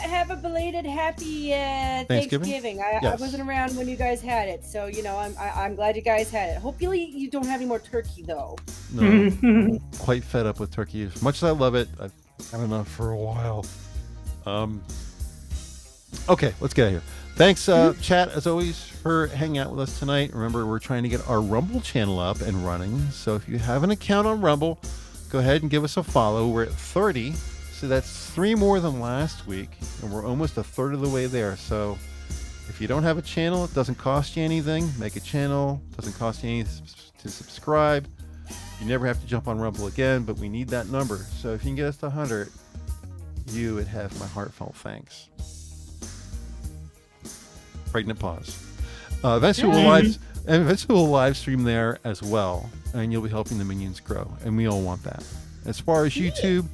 Have a belated happy Thanksgiving. I wasn't around when you guys had it, so I'm glad you guys had it. Hopefully you don't have any more turkey though. No, I'm quite fed up with turkey. As much as I love it, I've had enough for a while. Okay, let's get out of here. Thanks, chat, as always, for hanging out with us tonight. Remember, we're trying to get our Rumble channel up and running. So if you have an account on Rumble, go ahead and give us a follow. We're at 30. So that's 3 more than last week, and we're almost a third of the way there. So if you don't have a channel, it doesn't cost you anything. Make a channel. It doesn't cost you anything to subscribe. You never have to jump on Rumble again, but we need that number. So if you can get us to 100, you would have my heartfelt thanks. Pregnant pause. Eventually we'll live stream there as well, and you'll be helping the minions grow, and we all want that. As far as YouTube,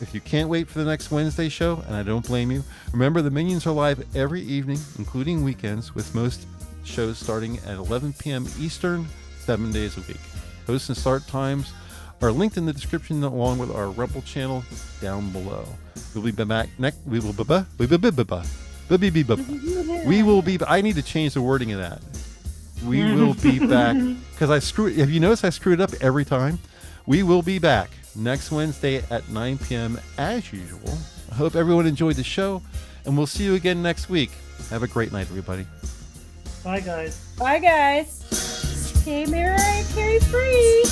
if you can't wait for the next Wednesday show, and I don't blame you, remember the Minions are live every evening, including weekends, with most shows starting at 11 p.m. Eastern, 7 days a week. Host and start times are linked in the description along with our Rumble channel down below. We'll be back next. I need to change the wording of that. We will be back because have you noticed I screw it up every time? We will be back next Wednesday at 9 p.m. as usual. I hope everyone enjoyed the show, and we'll see you again next week. Have a great night, everybody. Bye, guys. Bye, guys. Stay merry, carry free.